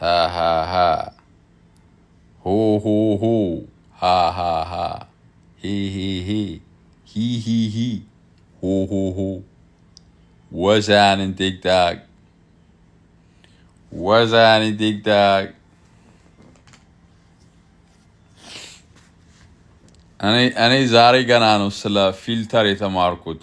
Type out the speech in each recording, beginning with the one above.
Ha ha ha. Ho ho ho. Ha ha ha. He he he. He. Ho ho ho. What's happening, TikTok? What's happening, TikTok? እኔ ዛሬ ገና ነው ስለ ፊልተር የተማርኩት።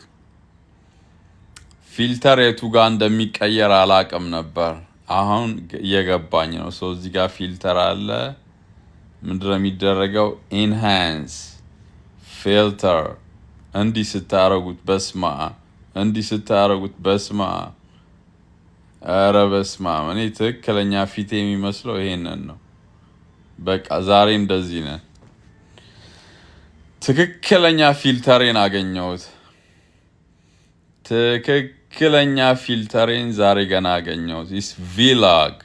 ፊልተር የቱ ጋር እንደሚቀየር አላቅም ነበር። አሁን እየገባኝ ነው። ሰው እዚህ ጋር ፊልተር አለ። ምንድነው የሚደረገው? ኢንሃንስ ፊልተር። እንዲህ ስታረጉት በስማ እንዲህ ስታረጉት በስማ ኧረ በስማ። እኔ ትክክለኛ ፊት የሚመስለው ይሄንን ነው። በቃ ዛሬ እንደዚህ ነን። ትክክለኛ ፊልተሬን አገኘሁት። ትክክለኛ ፊልተሬን ዛሬ ገና አገኘሁት። ኢስ ቪሎግ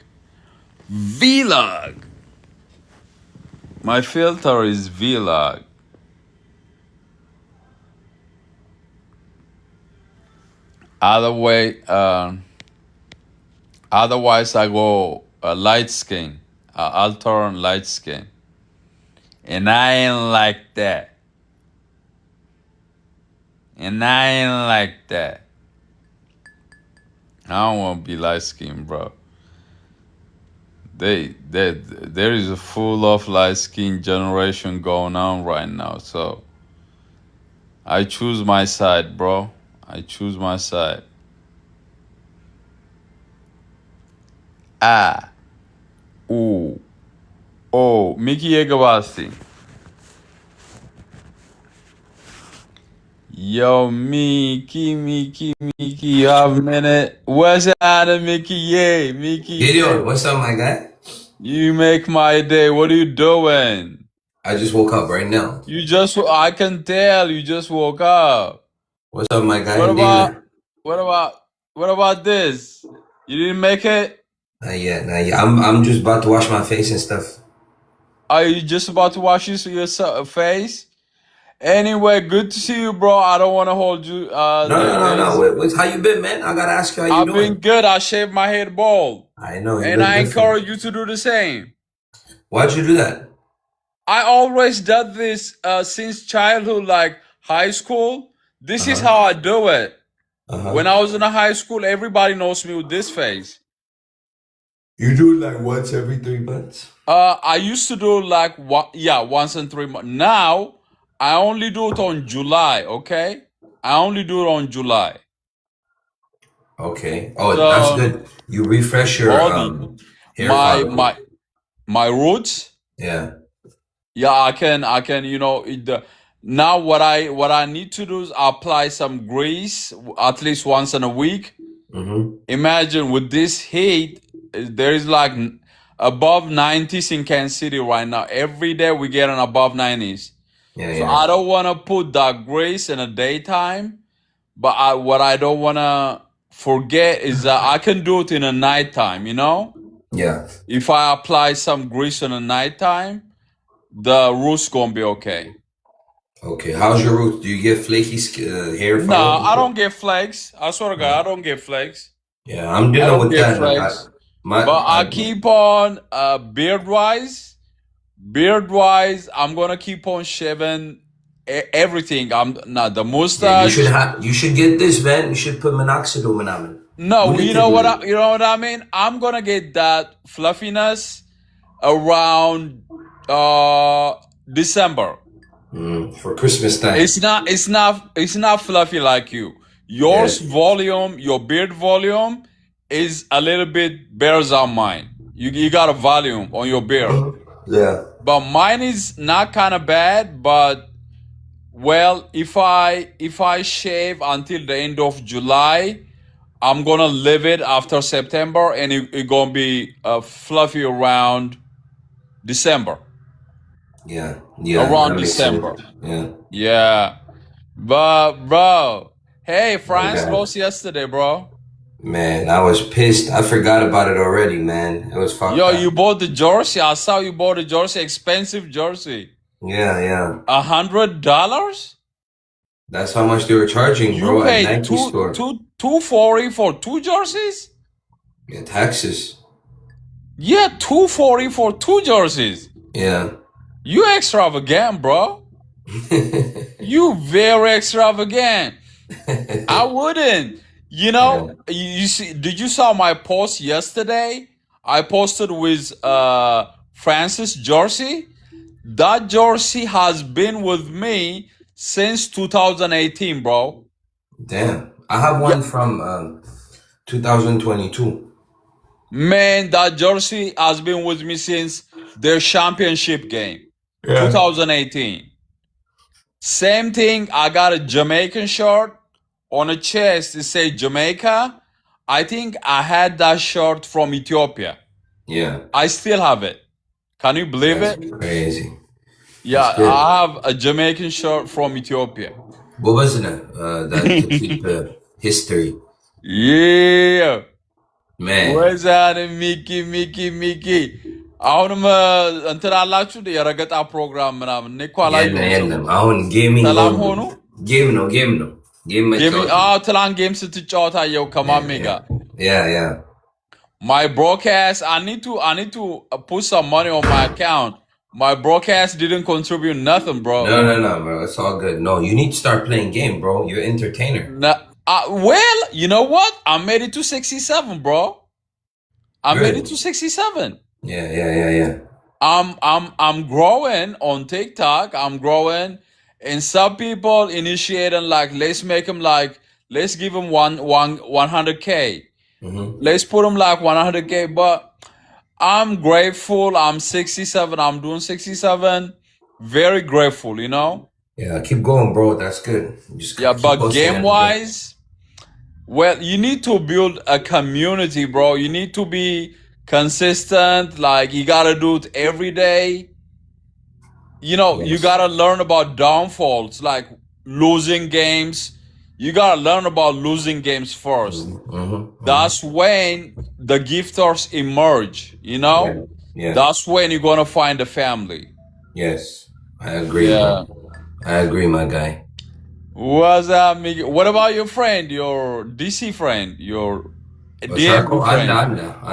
ማይ ፊልተር ኢዝ ቪሎግ። Otherwise I go light skin. I'll turn light skin. And I ain't like that. I don't want to be light skinned, bro. There is a full of light skin generation going on right now. So I choose my side, bro. I choose my side. Ooh. Oh, Mickey Egabasti. Yo, Mickey, you have a minute? What's happening, Mickey? Yeah, Mickey. Gideon, what's up, my guy? You make my day. What are you doing? I just woke up right now. I can tell you just woke up. What's up, my guy? What about this? You didn't make it? Not yet. I'm just about to wash my face and stuff. Are you just about to wash your face? Anyway, good to see you, bro. I don't want to hold you. No. How you been, man? I gotta ask you how you doing. I've been good. I shaved my head bald. I know. And I encourage you to do the same. Why'd you do that? I always did this since childhood, like high school. This is how I do it. When I was in a high school, everybody knows me with this face. You do it like once every 3 months? I used to do like once in 3 months. Now I only do it on July, okay? I only do it on July. Okay. Oh, so, that's good. You refresh your hair my roots. Yeah. Yeah, I can, now what I need to do is apply some grease at least once in a week. Imagine with this heat, there is like above 90s in Kansas City right now. Every day we get an above 90s. So I don't want to put that grease in the daytime, but what I don't want to forget is that I can do it in the nighttime, Yeah. If I apply some grease in the nighttime, the root's gonna be okay. Okay, how's your roots? Do you get flaky hair? No, I don't get flakes. I swear to God, I don't get flakes. Yeah, I'm dealing with that. But I keep on beard-wise, I'm gonna keep on shaving everything. I'm not the mustache. Yeah, you should get this, man. You should put minoxidil on it. No, you know what I mean? I'm gonna get that fluffiness around December. For Christmas time. It's not fluffy like you. Volume, your beard volume is a little bit better than mine. You got a volume on your beard. Yeah. But mine is not kind of bad, but well, if I shave until the end of July, I'm gonna leave it after September, and it gonna be fluffy around December. Yeah. Around December. Yeah. But bro, hey, France lost yesterday, bro. Man, I was pissed. I forgot about it already, man. It was fucked up. You bought the jersey. I saw you bought a jersey, expensive jersey. Yeah. $100? That's how much they were charging, bro. You paid at Nike store. $240 for 2 jerseys? Yeah, taxes. Yeah, 240 for 2 jerseys. Yeah. You extravagant, bro. You very extravagant. I wouldn't. You know, you see, did you saw my post yesterday? I posted with Francis jersey. That jersey has been with me since 2018, bro. Damn. I have one from 2022. Man, that jersey has been with me since their championship game. 2018. Same thing, I got a Jamaican shirt. On a chest, it say Jamaica. I think I had that shirt from Ethiopia. Yeah. I still have it. Can you believe That's it? crazy. Yeah, I have a Jamaican shirt from Ethiopia. What wasn't it? That to keep history. Yeah. Man. Where's that Mickey? አሁንም እንትን አላችሁ የረገጣ ፕሮግራም ምናምን እኔ እኮ የለም አሁን ጌሚንግ ሰላም ሆኑ ጌም ነው ትላንት ጌም ስትጫወት አየው ከማሜ ጋር yeah my broadcast I need to put some money on my account. My broadcast didn't contribute nothing, bro. No, bro, it's all good. No, you need to start playing game, bro. You're an entertainer. Well, you know what, I made it to 67, bro. I made it to 67. Yeah. I'm growing on TikTok. I'm growing, and some people initiating like let's give them 100K. Let's put them like 100K. But I'm grateful. I'm 67. I'm doing 67. Very grateful, you know. Yeah, keep going, bro. That's good. But game wise, well, you need to build a community, bro. You need to be consistent. Like you gotta do it every day. You know, you gotta learn about downfalls, like losing games. You gotta learn about losing games first. That's when the gifters emerge, you know? Yeah. That's when you're gonna find a family. Yes, I agree. Yeah. I agree, my guy. What's up, Miguel? What about your friend, your DC friend, your DMV friend?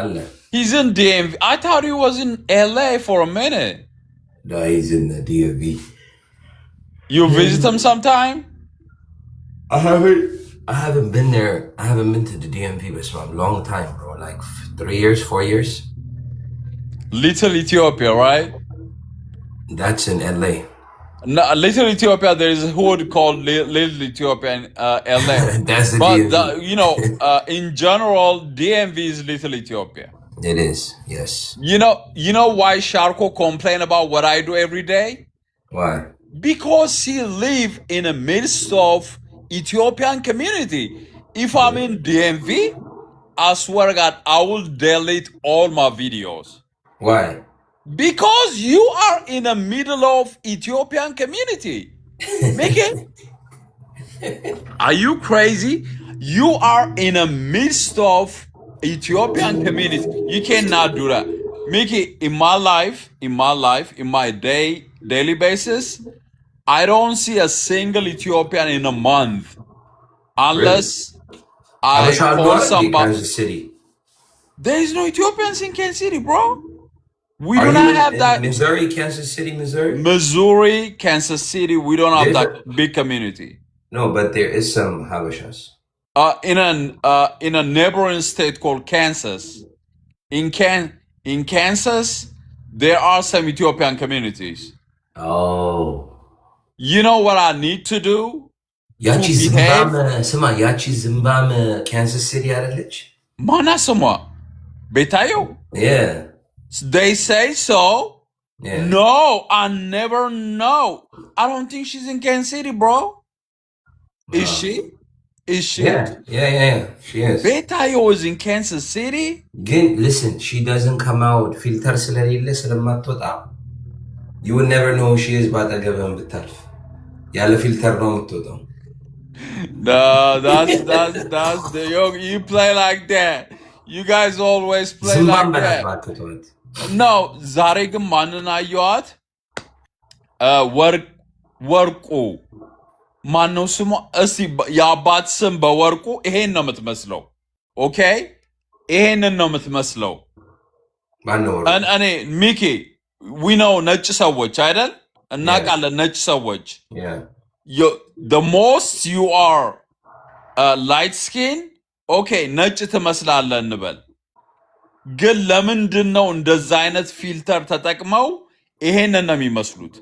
Allah. He's in DMV. I thought he was in LA for a minute. No, he's in the DMV. You visit him sometime? I haven't been there. I haven't been to the DMV for a long time, bro. Like 3 years, 4 years. Little Ethiopia, right? That's in LA. No, Little Ethiopia, there is a hood called Little Ethiopia in LA. That's the DMV. You know, in general, DMV is Little Ethiopia. It is, yes. You know why Sharko complain about what I do every day? Why? Because he live in the midst of Ethiopian community. If I'm in DMV, I swear to God, I will delete all my videos. Why? Because you are in the middle of Ethiopian community. Mickey, are you crazy? You are in the midst of Ethiopian community. You cannot do that. Mickey, in my life, in my daily basis, I don't see a single Ethiopian in a month. Unless I call somebody. Kansas City. There is no Ethiopians in Kansas City, bro. We do not have that. Missouri, Kansas City, Missouri? Missouri, Kansas City, we don't have that big community. No, but there is some Habashas. In a neighboring state called Kansas. In Kansas, there are some Ethiopian communities. Oh. You know what I need to do? Yachi Zimbabwe, Kansas City አደለች? ማና ስሟ? ቤታየው? Yeah. They say so. Yeah. No, I never know. I don't think she's in Kansas City, bro. Is she? Yeah. She is. Betayo is in Kansas City. Listen, she doesn't come out. Filter ስለሌለ ስለማትወጣ. You will never know who she is ባጠገብህም ብታልፍ. ያለ ፊልተር ነው የምትወጣው. No, that's the you play like that. You guys always play like that. No, ዛሬ ግን ማንን አየኋት? ወርቁ ማነው ስሟ? እስቲ የአባት ስም በወርቁ ይሄን ነው የምትመስለው። ኦኬ፣ ይሄንን ነው የምትመስለው። እኔ ሚኪ we know ነጭ ሰዎች አይደል እናውቃለን ነጭ ሰዎች the most you are light skin okay ነጭ ትመስላለህ እንበል ግን ለምንድን ነው እንደዛ አይነት ፊልተር ተጠቅመው ይሄንን ነው የሚመስሉት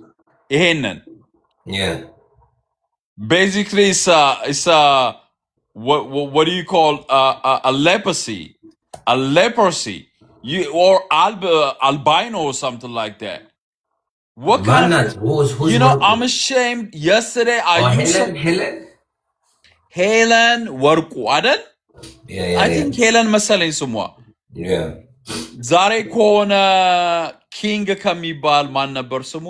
ይሄንን basically it's a what do you call a leprosy you or albino or something like that what kind of who's you know I'm ashamed yesterday Helen Warku አይደል I think Helen መሰለኝ ስሟ ዛሬ ከሆነ ኪንግ ከሚባል ማን ነበር ስሙ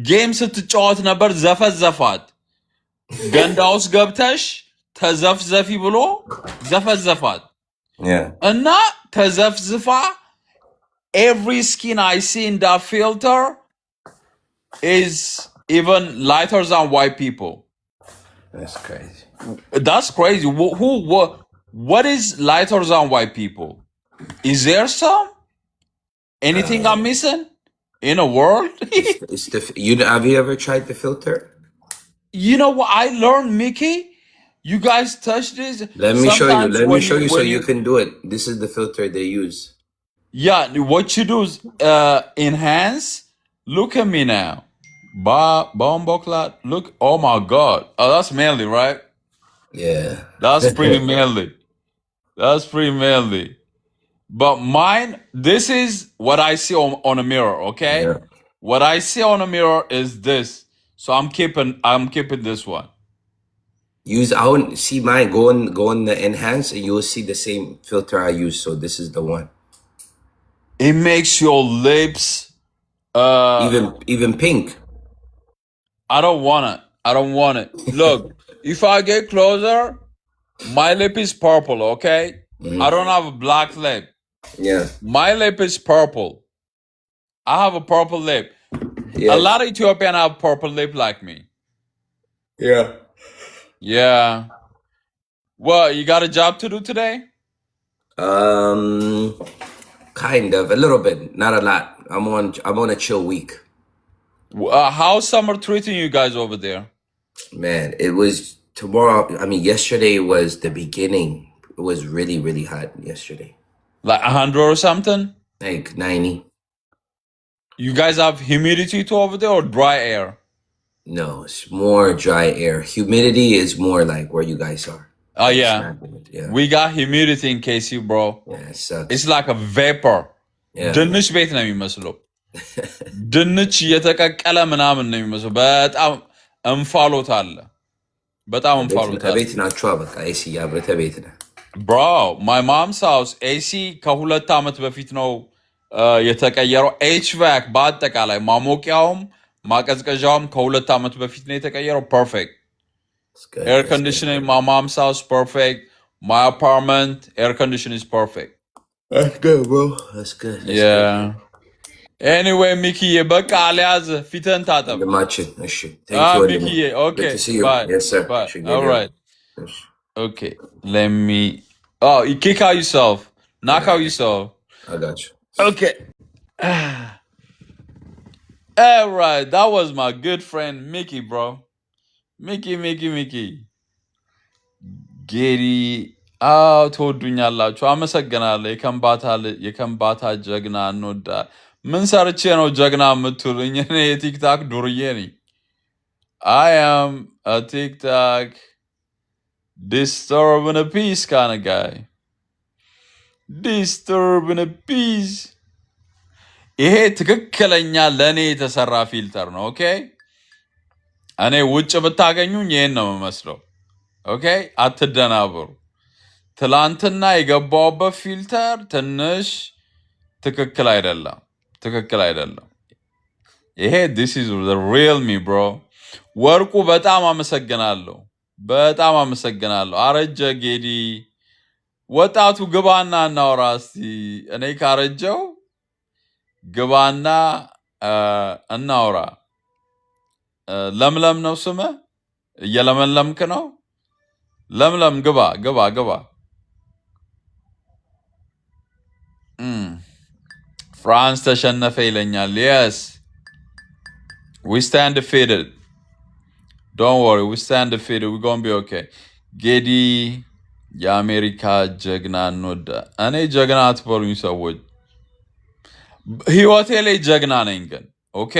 ጌም ስትጫወት ነበር ዘፈዘፋት ገንዳ ውስጥ ገብተሽ ተዘፍዘፊ ብሎ ዘፈዘፋት እና ተዘፍዝፋ every skin I see in that filter is even lighter than white people. That's crazy. That's crazy. What is lighter than white people? Is there some? Anything I'm missing in a world? Have you ever tried the filter? You know what I learned, Mickey? You guys touch this? Let me show you. Let me show you so you can do it. This is the filter they use. Yeah, what you do is enhance. Look at me now. Bomboklat. Look. Oh my God. Oh, that's manly, right? Yeah. That's pretty manly. That's pretty manly. But mine, this is what I see on a mirror, okay? Yeah. What I see on a mirror is this. So I'm keeping this one. See mine. Go on the enhance and you'll see the same filter I use. So this is the one. It makes your lips even pink. I don't want it. Look, if I get closer, my lip is purple, okay? I don't have a black lip. Yeah. My lip is purple. I have a purple lip. Yeah. A lot of Ethiopians have purple lip like me. Yeah. Yeah. Well, you got a job to do today? Kind of, a little bit, not a lot. I'm on a chill week. How's summer treating you guys over there? Man, it was tomorrow. I mean, yesterday was the beginning. It was really, really hot yesterday. Like 100 or something? Like 90. You guys have humidity too over there or dry air? No, it's more dry air. Humidity is more like where you guys are. Oh, yeah. We got humidity in KC, bro. Yeah, it sucks. It's like a vapor. Yeah. ድንች ቤት ነው የሚመስለው ድንች እየተቀቀለ ምናምን ነው የሚመስለው በጣም እንፋሎት አለ በጣም እንፋሎት አለ ቤት ናቸው በቃ ኤሲ ያብረተ ቤት ነው bro my mom's house AC ከ2 ዓመት በፊት ነው የተቀየረው HVAC በአጠቃላይ ማሞቂያውም ማቀዝቀዣውም ከ2 ዓመት በፊት ነው የተቀየረው perfect air conditioning my mom's house perfect my apartment air conditioning is perfect. That's good, bro. That's good. Yeah. Anyway, Mickey, baka aliaz fitan tatab. Thank you, Mickey. Okay. Good to see you. Bye. Yes, sir. Bye. All right. Okay. Let me. Oh, you kick out yourself. Knock out yourself. I got you. Okay. All right. That was my good friend Mickey, bro. Mickey. Gary. ትወዱኛላችሁ አመሰግናለሁ የከምባታ ጀግና እንወዳ ምን ሰርቼ ነው ጀግና የምትሉኝ እኔ የቲክታክ ዱርዬ ነኝ I am a TikTok disturbing a peace kind of guy disturbing a peace ይሄ ትክክለኛ ለእኔ የተሰራ ፊልተር ነው ኦኬ እኔ ውጭ ብታገኙኝ ይሄን ነው የምመስለው ኦኬ አትደናበሩ ትላንትና የገባውበት ፊልተር ትንሽ ትክክል አይደለም ይሄ this is the real me bro ወርቁ በጣም አመሰግናለሁ አረጀ ጌዲ ወጣቱ ግባና እናውራ እስቲ እኔ ካረጀው ግባና እናውራ ለምለም ነው ስመ እየለመለምክ ነው ለምለም ግባ France ተሸነፈ ይለኛል yes we stand defeated don't worry we stand defeated we're gonna be okay ጌዲ የአሜሪካ ጀግና እንወዳ እኔ ጀግና አትበሉኝ ሰዎች ህይወቴ ላይ ጀግና ነኝ ግን ኦኬ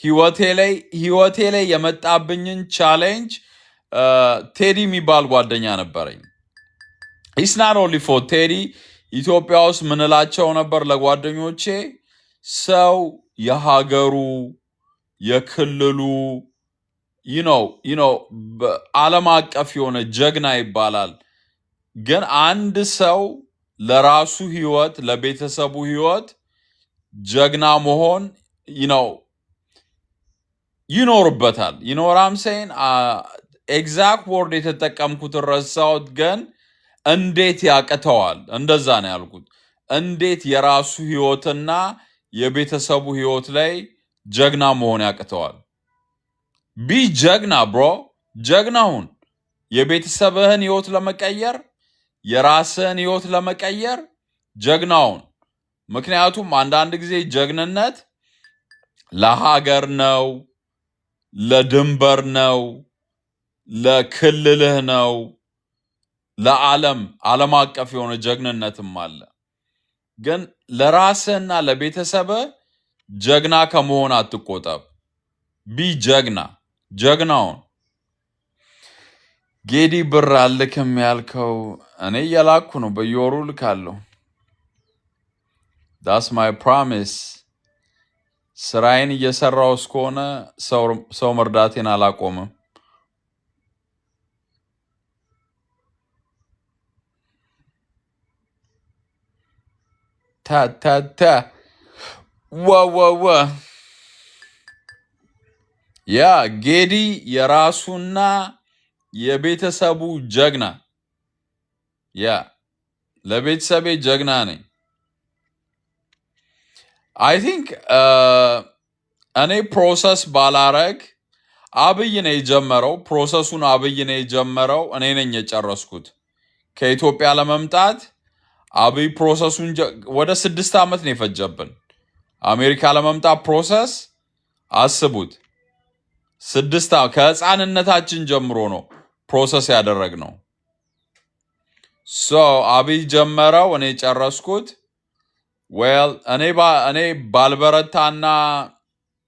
ህይወቴ ላይ የመጣብኝን ቻሌንጅ ቴዲ የሚባል ጓደኛ ነበረኝ it's not only for ቴዲ ኢትዮጵያ ውስጥ ምንላቸው ነበር ለጓደኞቼ ሰው የሀገሩ የክልሉ you know ዓለም አቀፍ የሆነ ጀግና ይባላል ግን አንድ ሰው ለራሱ ህይወት ለቤተሰቡ ህይወት ጀግና መሆን ይኖርበታል you know what I'm saying exact word የተጠቀምኩት ረሳሁት ግን እንዴት ያቀተዋል እንደዛ ነው ያልኩት እንዴት የራሱ ህይወትና የቤተሰቡ ህይወት ላይ ጀግና መሆን ያቀተዋል ቢ ጀግና ብሮ ጀግናውን የቤተሰብህን ህይወት ለመቀየር የራስህን ህይወት ለመቀየር ጀግናውን ምክንያቱም አንዳንድ ጊዜ ጀግንነት ለሀገር ነው ለድንበር ነው ለክልልህ ነው ለዓለም አቀፍ የሆነ ጀግንነትም አለ ግን ለራስህና ለቤተሰብህ ጀግና ከመሆን አትቆጠብ ቢ ጀግናውን ጌዲ ብር አልክም ያልከው እኔ እየላኩ ነው በየወሩ ልካለሁ that's my promise ስራዬን እየሰራው እስከሆነ ሰው መርዳቴን አላቆምም ታ ዋ ያ ጌዲ የራሱና የቤተሰቡ ጀግና ያ ለቤተሰቤ ጀግና ነኝ I think እኔ ፕሮሰስ ባላረግ አብይ ነው የጀመረው ፕሮሰሱን አብይ ነው የጀመረው እኔ ነኝ የጨረስኩት ከኢትዮጵያ ለመምጣት አብይ ፕሮሰሱን ወደ 6 ዓመት ነው የፈጀብን አሜሪካ ለመምጣት ፕሮሰስ አስቡት 6 ከህፃንነታችን ጀምሮ ነው ፕሮሰስ ያደረግነው so አብይ ጀመረው እኔ ጨረስኩት well እኔ ባልበረታና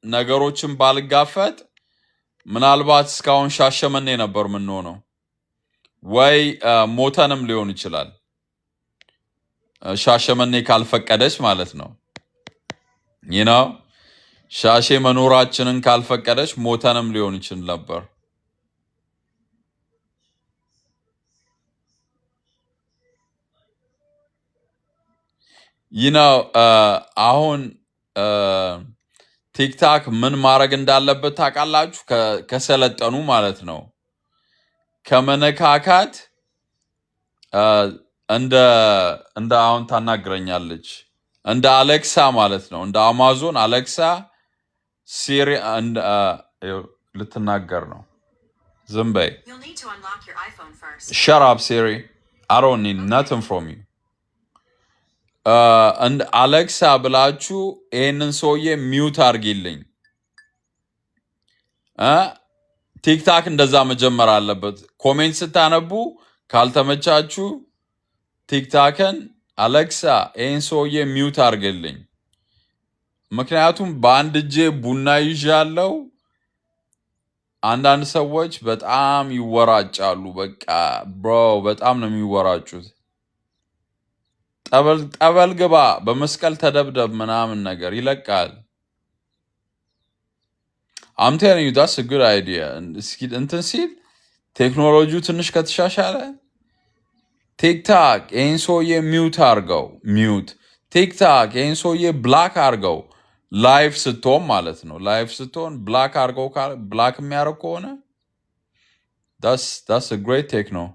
ነገሮችን ባልጋፈጥ ምናልባት እስካሁን ሻሸመኔ ነበር ምንሆነው ወይ ሞተንም ሊሆን ይችላል ሻሸመኔ ካልፈቀደች ማለት ነው you know ሻሼ መኖራችንን ካልፈቀደች ሞተንም ሊሆን ይችላል ነበር you know አሁን ቲክታክ ምን ማድረግ እንዳለበት ታውቃላችሁ ከሰለጠኑ ማለት ነው ከመነካካት እንደ አሁን ታናግረኛለች እንደ አሌክሳ ማለት ነው እንደ አማዞን አሌክሳ ሲሪ ልትናገር ነው ዝም በይ shut up Siri I don't need nothing from you እንደ አሌክሳ ብላችሁ ይሄንን ሰውዬ ሚውት አርጊልኝ ቲክታክ እንደዛ መጀመር አለበት ኮሜንት ስታነቡ ካልተመቻችሁ ቲክታክን አሌክሳ ይሄን ሰውዬ ሚውት አርግልኝ ምክንያቱም በአንድ እጄ ቡና ይዣለው አንዳንድ ሰዎች በጣም ይወራጫሉ በቃ ብሮ በጣም ነው የሚወራጩት ጠበል ግባ በመስቀል ተደብደብ ምናምን ነገር ይለቃል I'm telling you that's a good idea እንትን ሲል ቴክኖሎጂው ትንሽ ከተሻሻለ ቲክታክ ይሄን ሰውዬ ሚውት አርገው ሚውት ቲክታክ ይሄን ሰውዬ ብላክ አርገው ላይቭ ስትሆን ማለት ነው ላይቭ ስትሆን ብላክ አርገው ብላክ የሚያደርግ ከሆነ that's a great techno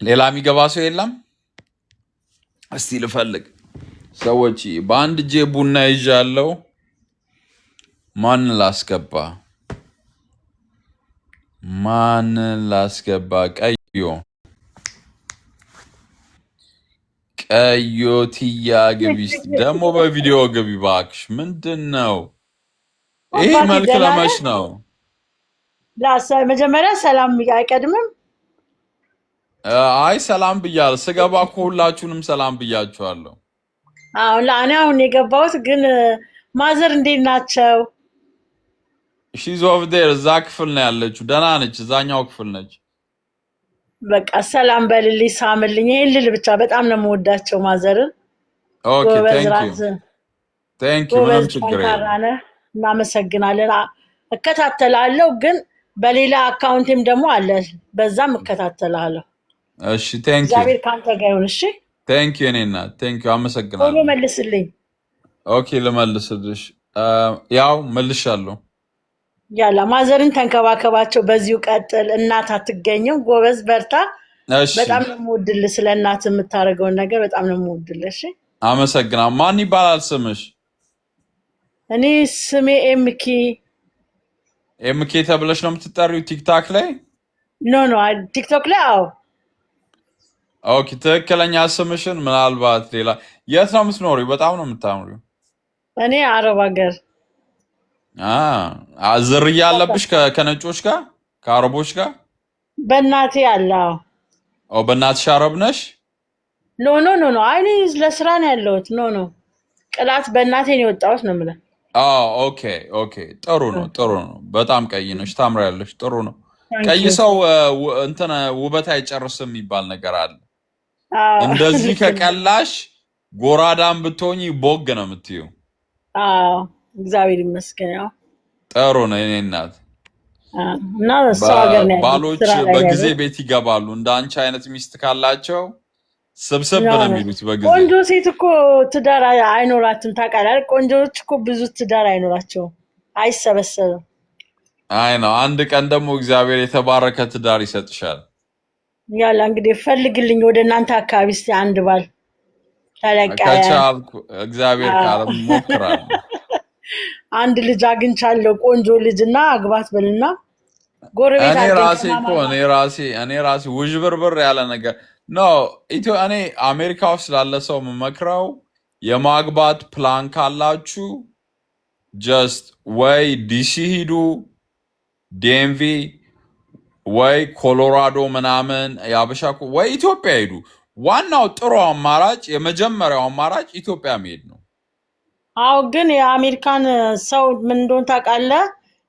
ሌላ የሚገባ ሰው የለም እስቲ ልፈልግ ሰዎች በአንድ እጄ ቡና ይዣለው ማን ላስገባ ማንን ላስገባ? ቀዮትያ ግቢ እስቲ ደግሞ በቪዲዮ ግቢ እባክሽ። ምንድን ነው ይሄ መልክ ለመች ነው? መጀመሪያ ሰላም አይቀድምም? አይ ሰላም ብያለሁ። ስገባ እኮ ሁላችሁንም ሰላም ብያችኋለሁ። እኔ አሁን የገባሁት ግን ማዘር እንዴት ናቸው? ሺዝ ኦፍ ዴር እዛ ክፍል ነው ያለችው። ደህና ነች፣ እዛኛው ክፍል ነች። በቃ ሰላም በልልኝ፣ ሳምልኝ። ይሄን ልል ብቻ በጣም ነው የምወዳቸው ማዘርን። ኦኬ ቴንክ ዩ ምንም ችግር የለም። እናመሰግናለን። እከታተላለሁ ግን በሌላ አካውንቴም ደግሞ አለ፣ በዛም እከታተላለሁ። እሺ ቴንክ ዩ። እግዚአብሔር ካንተ ጋር ይሁን። እሺ ቴንክ ዩ። እኔና ቴንክ ዩ አመሰግናለሁ። ቶሎ መልስልኝ። ኦኬ ልመልስልሽ። ያው መልሻለሁ። ያላ ማዘርን ተንከባከባቸው፣ በዚሁ ቀጥል። እናት አትገኝም። ጎበዝ በርታ። በጣም ነው የምወድልህ። ስለ እናት የምታደርገውን ነገር በጣም ነው የምወድልህ። እሺ አመሰግናለሁ። ማን ይባላል ስምሽ? እኔ ስሜ ኤምኬ ተብለሽ ነው የምትጠሪው ቲክታክ ላይ? ኖ ቲክቶክ ላይ አዎ። ኦኬ ትክክለኛ ስምሽን ምናልባት ሌላ። የት ነው የምትኖሪው? በጣም ነው የምታምሪው። እኔ አረብ ሀገር። ዝርያ አለብሽ ከነጮች ጋር ከአረቦች ጋር? በእናቴ አለ። በእናትሽ አረብ ነሽ? ኖ አይ ለስራ ነው ያለሁት። ኖ ቅላት በእናቴ ነው የወጣሁት ነው የምልህ። ኦኬ ጥሩ ነው። በጣም ቀይ ነሽ፣ ታምሪያለሽ። ጥሩ ነው። ቀይ ሰው እንትን ውበት አይጨርስም የሚባል ነገር አለ። እንደዚህ ከቀላሽ ጎራዳም ብትሆኚ ቦግ ነው የምትይው። እግዚአብሔር ይመስገን። ጥሩ ነው የኔ እናት። እና ባሎች በጊዜ ቤት ይገባሉ። እንደ አንቺ አይነት ሚስት ካላቸው ስብስብ ነው የሚሉት በጊዜ። ቆንጆ ሴት እኮ ትዳር አይኖራትም ታውቃለህ። ቆንጆዎች እኮ ብዙ ትዳር አይኖራቸውም፣ አይሰበሰብም። አይ ነው። አንድ ቀን ደግሞ እግዚአብሔር የተባረከ ትዳር ይሰጥሻል። ያላ እንግዲህ ፈልግልኝ ወደ እናንተ አካባቢ እስኪ አንድ ባል ከቻልኩ እግዚአብሔር ካለ ሞክራለሁ። አንድ ልጅ አግኝቻለሁ፣ ቆንጆ ልጅ እና አግባት በልና ጎረቤት እኔ ራሴ ውዥብርብር ያለ ነገር እኔ አሜሪካ ውስጥ ላለ ሰው የምመክረው የማግባት ፕላን ካላችሁ ጀስት ወይ ዲሲ ሂዱ፣ ዴንቪ ወይ ኮሎራዶ ምናምን ያበሻ ወይ ኢትዮጵያ ሂዱ። ዋናው ጥሩ አማራጭ የመጀመሪያው አማራጭ ኢትዮጵያ መሄድ ነው። አዎ ግን የአሜሪካን ሰው ምን እንደሆነ ታውቃለህ?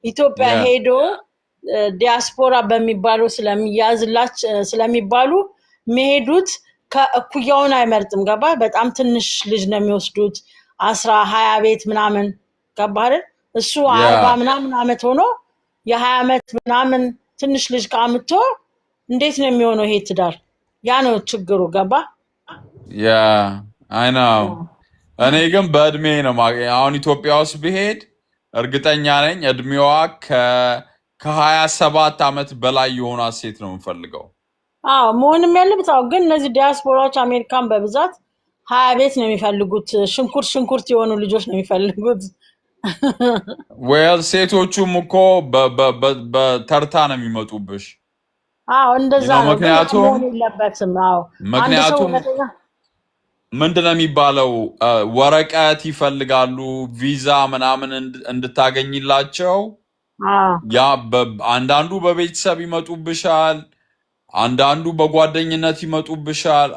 ኢትዮጵያ ሄዶ ዲያስፖራ በሚባለው ስለሚባሉ መሄዱት ከእኩያውን አይመርጥም። ገባ? በጣም ትንሽ ልጅ ነው የሚወስዱት 20 ቤት ምናምን። ገባ አይደል? እሱ 40 ምናምን አመት ሆኖ የ20 አመት ምናምን ትንሽ ልጅ ካምቶ እንዴት ነው የሚሆነው ይሄ ትዳር? ያ ነው ችግሩ። ገባ? አይ ነው። እኔ ግን በእድሜ ነው አሁን ኢትዮጵያ ውስጥ ብሄድ እርግጠኛ ነኝ እድሜዋ ከ27 አመት በላይ የሆናት ሴት ነው የምፈልገው። መሆንም ያለበት። ግን እነዚህ ዲያስፖራዎች አሜሪካን በብዛት 20 ቤት ነው የሚፈልጉት። ሽንኩርት የሆኑ ልጆች ነው የሚፈልጉት። ሴቶቹም እኮ በተርታ ነው የሚመጡብሽ። እንደዛ ነው። ምክንያቱም ምንድነው የሚባለው ወረቀት ይፈልጋሉ፣ ቪዛ ምናምን እንድታገኝላቸው። አንዳንዱ በቤተሰብ ይመጡብሻል፣ አንዳንዱ በጓደኝነት ይመጡብሻል።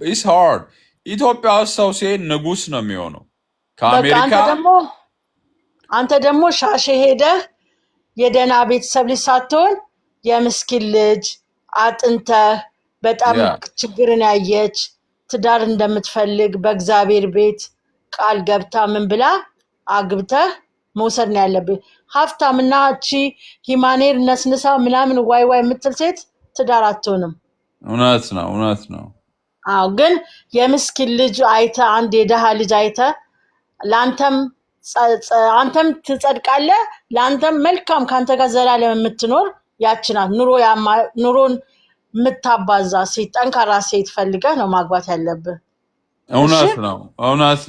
ኢትስ ሃርድ። ኢትዮጵያ ውስጥ ሰው ሲሄድ ንጉስ ነው የሚሆነው። ከአሜሪካ አንተ ደግሞ ሻሼ ሄደህ የደህና ቤተሰብ ልጅ ሳትሆን የምስኪን ልጅ አጥንተህ በጣም ችግርን ያየች ትዳር እንደምትፈልግ በእግዚአብሔር ቤት ቃል ገብታ ምን ብላ አግብተህ መውሰድ ነው ያለብህ። ሀብታምና እቺ ሂማኔር ነስንሳ ምናምን ዋይ የምትል ሴት ትዳር አትሆንም። እውነት ነው። ግን የምስኪን ልጅ አይተህ አንድ የደሃ ልጅ አይተህ አንተም ትጸድቃለህ፣ ለአንተም መልካም ከአንተ ጋር ዘላለም የምትኖር ያችናት ኑሮን የምታባዛ ሴት፣ ጠንካራ ሴት ፈልገህ ነው ማግባት ያለብህ። እውነት ነው። እውነት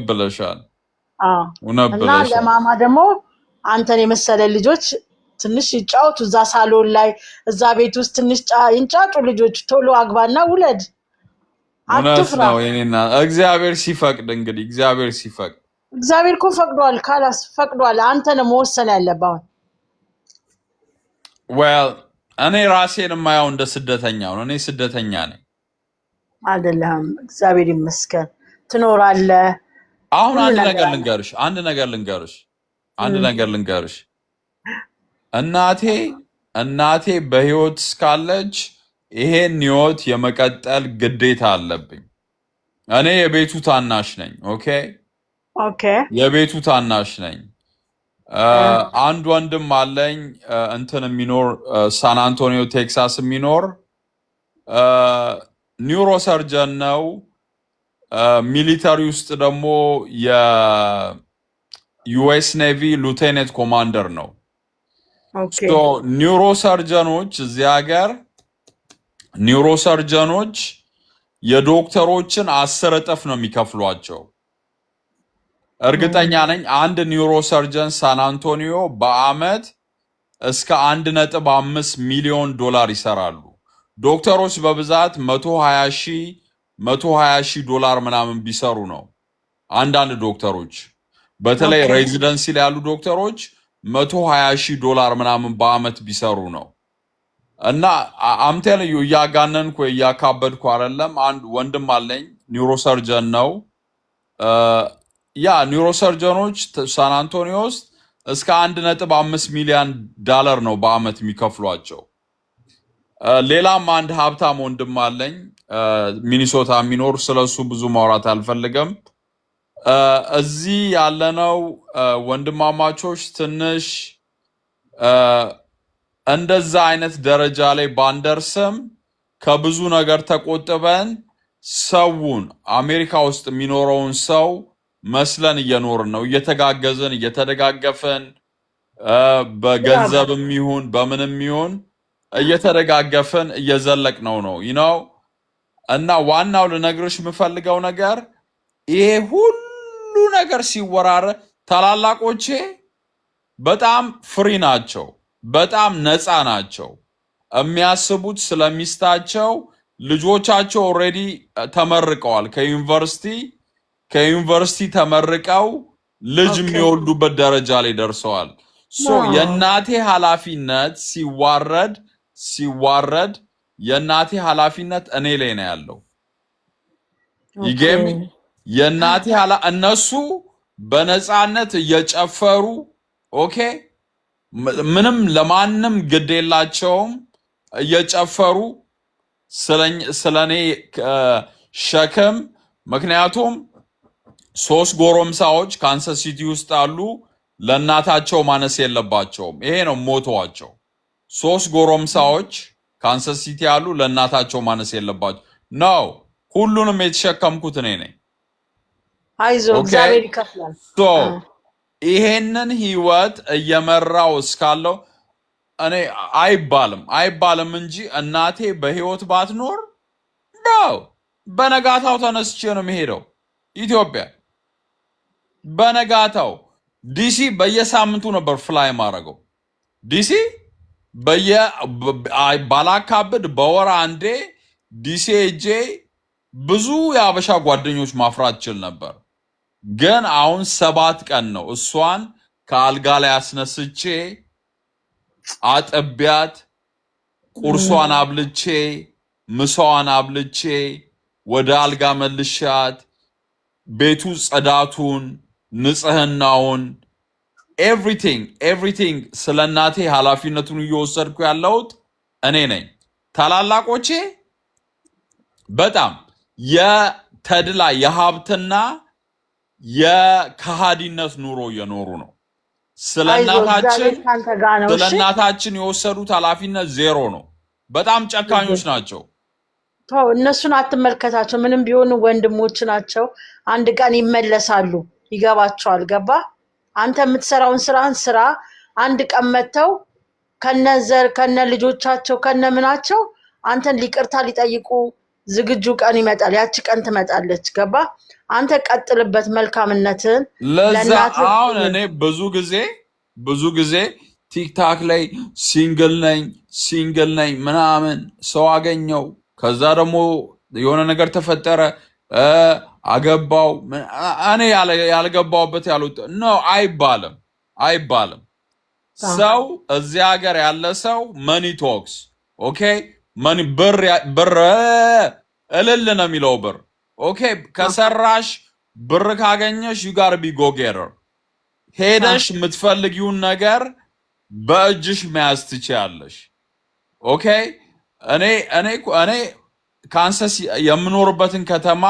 ብለሻል። እና ለማማ ደግሞ አንተን የመሰለ ልጆች ትንሽ ይጫወቱ እዛ ሳሎን ላይ እዛ ቤት ውስጥ ትንሽ ይንጫጩ ልጆች ቶሎ አግባና ውለድ አትፍራ ነው የኔና እግዚአብሔር ሲፈቅድ እንግዲህ እግዚአብሔር እኮ ፈቅዷል ካላስ ፈቅዷል አንተ ነው መወሰን ያለባው well እኔ ራሴን ማያው እንደ ስደተኛው ነው እኔ ስደተኛ ነኝ አይደለም እግዚአብሔር ይመስገን ትኖራለህ አሁን አንድ ነገር ልንገርሽ እናቴ በህይወት እስካለች ይሄን ህይወት የመቀጠል ግዴታ አለብኝ እኔ የቤቱ ታናሽ ነኝ ኦኬ የቤቱ ታናሽ ነኝ አንድ ወንድም አለኝ እንትን የሚኖር ሳን አንቶኒዮ ቴክሳስ የሚኖር ኒውሮሰርጀን ነው ሚሊተሪ ውስጥ ደግሞ የዩኤስ ኔቪ ሉቴናንት ኮማንደር ነው ሶ ኒውሮሰርጀኖች እዚህ ሀገር ኒውሮሰርጀኖች የዶክተሮችን 10 እጥፍ ነው የሚከፍሏቸው እርግጠኛ ነኝ አንድ ኒውሮሰርጀን ሳን አንቶኒዮ በአመት እስከ 1.5 ሚሊዮን ዶላር ይሰራሉ ዶክተሮች በብዛት 120 ሺህ ዶላር ምናምን ቢሰሩ ነው አንዳንድ ዶክተሮች በተለይ ሬዚደንሲ ላይ ያሉ ዶክተሮች 120 ሺህ ዶላር ምናምን በአመት ቢሰሩ ነው እና አምቴል ያጋነንኩ ያካበድኩ አይደለም አንድ ወንድም አለኝ ኒውሮሰርጀን ነው ኒውሮሰርጀኖች ሳን አንቶኒዮ ውስጥ እስከ 1.5 ሚሊዮን ዶላር ነው በአመት የሚከፍሏቸው ሌላም አንድ ሀብታም ወንድም አለኝ ሚኒሶታ የሚኖር ስለሱ ብዙ ማውራት አልፈልግም እዚህ ያለነው ወንድማማቾች ትንሽ እንደዛ አይነት ደረጃ ላይ ባንደርስም ከብዙ ነገር ተቆጥበን ሰውን አሜሪካ ውስጥ የሚኖረውን ሰው መስለን እየኖርን ነው እየተጋገዝን እየተደጋገፈን በገንዘብም ይሁን በምንም ይሁን እየተደጋገፈን እየዘለቅነው ነው እና ዋናው ልነግርሽ የምፈልገው ነገር ይሄ ሁሉ ነገር ሲወራረ ታላላቆቼ በጣም ፍሪ ናቸው በጣም ነፃ ናቸው የሚያስቡት ስለሚስታቸው ልጆቻቸው ኦሬዲ ተመርቀዋል ከዩኒቨርሲቲ ተመርቀው ልጅ የሚወልዱበት ደረጃ ላይ ደርሰዋል ሶ የናቴ ኃላፊነት ሲዋረድ የናቴ ኃላፊነት እኔ ላይ ነው ያለው ይገም የናቴ እነሱ በነፃነት እየጨፈሩ ምንም ለማንም ግድ የላቸውም እየጨፈሩ ስለኔ ሸክም ምክንያቱም 3 ጎረምሳዎች ካንሰር ሲቲ ውስጥ አሉ ለናታቸው ማነስ የለባቸውም ይሄ ነው ሞቷቸው 3 ጎረምሳዎች ካንሰር ሲቲ አሉ ለናታቸው ማነስ የለባቸው ነው ሁሉንም የተሸከምኩት እኔ ነኝ አይዞ እግዚአብሔር ይከፍላል ይሄንን ህይወት እየመራው እስካለው እኔ አይባልም እንጂ እናቴ በህይወት ባትኖር ነው በነጋታው ተነስቼ ነው የሚሄደው ኢትዮጵያ በነጋታው ዲሲ በየሳምንቱ ነበር ፍላይ ማረገው ዲሲ ባላካብድ በወር አንዴ ዲሲ ሄጄ ብዙ የአበሻ ጓደኞች ማፍራት ችል ነበር ግን አሁን 7 ቀን ነው እሷን ከአልጋ ላይ አስነስቼ አጥቢያት ቁርሷን አብልቼ ምሳዋን አብልቼ ወደ አልጋ መልሻት ቤቱ ጸዳቱን ንጽህናውን ኤቭሪቲንግ ስለናቴ ኃላፊነቱን እየወሰድኩ ያለሁት እኔ ነኝ ታላላቆቼ በጣም የተድላ የሀብትና የከሃዲነት ኑሮ እየኖሩ ነው ስለናታችን የወሰዱት ኃላፊነት 0 ነው በጣም ጨካኞች ናቸው እነሱን አትመልከታቸው ምንም ቢሆኑ ወንድሞች ናቸው አንድ ቀን ይመለሳሉ ይገባቸዋል ገባ አንተ የምትሰራውን ስራ አንድ ቀን መተው ከነዘር ከነ ልጆቻቸው ከነምናቸው አንተን ሊቅርታ ሊጠይቁ ዝግጁ ቀን ይመጣል ያቺ ቀን ትመጣለች ገባ አንተ ቀጥልበት መልካምነትን ለዛ አሁን እኔ ብዙ ጊዜ ቲክታክ ላይ ሲንግል ነኝ ምናምን ሰው አገኘው ከዛ ደግሞ የሆነ ነገር ተፈጠረ አገባው እኔ ያልገባውበት ያሉት ነው አይባልም ሰው እዚያ ሀገር ያለ ሰው መኒ ቶክስ ኦኬ መኒ ብር እልል ነው የሚለው ብር ኦኬ ከሰራሽ ብር ካገኘሽ you gotta be go getter ሄደሽ የምትፈልጊውን ነገር በእጅሽ መያዝ ትችያለሽ ኦኬ እኔ ካንሰስ የምኖርበትን ከተማ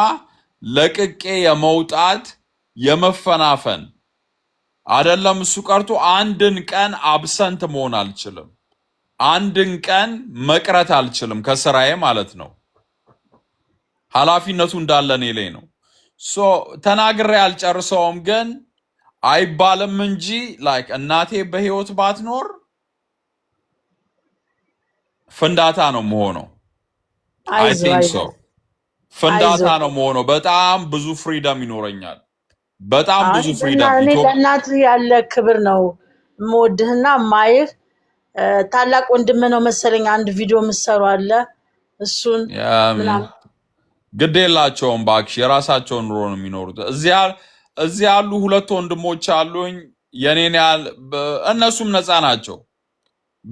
ለቅቄ የመውጣት የመፈናፈን አይደለም እሱ ቀርቶ አንድን ቀን አብሰንት መሆን አልችልም አንድን ቀን መቅረት አልችልም ከስራዬ ማለት ነው ኃላፊነቱ እንዳለ እኔ ላይ ነው ሶ ተናግሬ አልጨርሰውም ግን አይባልም እንጂ ላይክ እናቴ በህይወት ባትኖር ፍንዳታ ነው መሆነው I think so ፍንዳታ ነው መሆነው በጣም ብዙ ፍሪደም ይኖረኛል በጣም ብዙ ፍሪደም እኔ ለእናት ያለ ክብር ነው ሞድህና ማይህ ታላቅ ወንድም ነው መሰለኝ አንድ ቪዲዮ ምሰሩ አለ እሱን ምናምን ግዴላቸውም ባክሽ የራሳቸውን ኑሮ ነው የሚኖሩት እዚያ ያሉ ሁለት ወንድሞች አሉኝ የኔን ያል እነሱም ነፃ ናቸው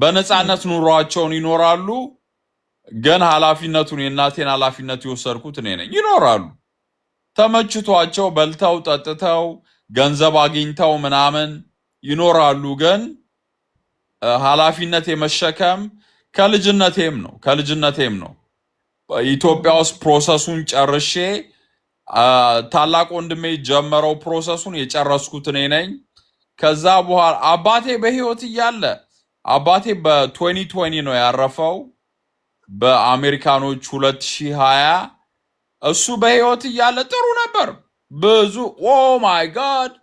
በነፃነት ኑሯቸውን ይኖራሉ ግን ኃላፊነቱን የእናቴን ኃላፊነት ይወሰርኩት እኔ ነኝ ይኖራሉ ተመችቷቸው በልተው ጠጥተው ገንዘብ አግኝተው ምናምን ይኖራሉ ግን ኃላፊነት የመሸከም ከልጅነቴም ነው ኢትዮጵያ ውስጥ ፕሮሰሱን ጨርሼ ታላቅ ወንድሜ ጀመረው ፕሮሰሱን የጨረስኩት እኔ ነኝ ከዛ በኋላ አባቴ በህይወት እያለ አባቴ በ2020 ነው ያረፈው በአሜሪካኖች 2020 እሱ በህይወት እያለ ጥሩ ነበር ብዙ ኦ ማይ ጋድ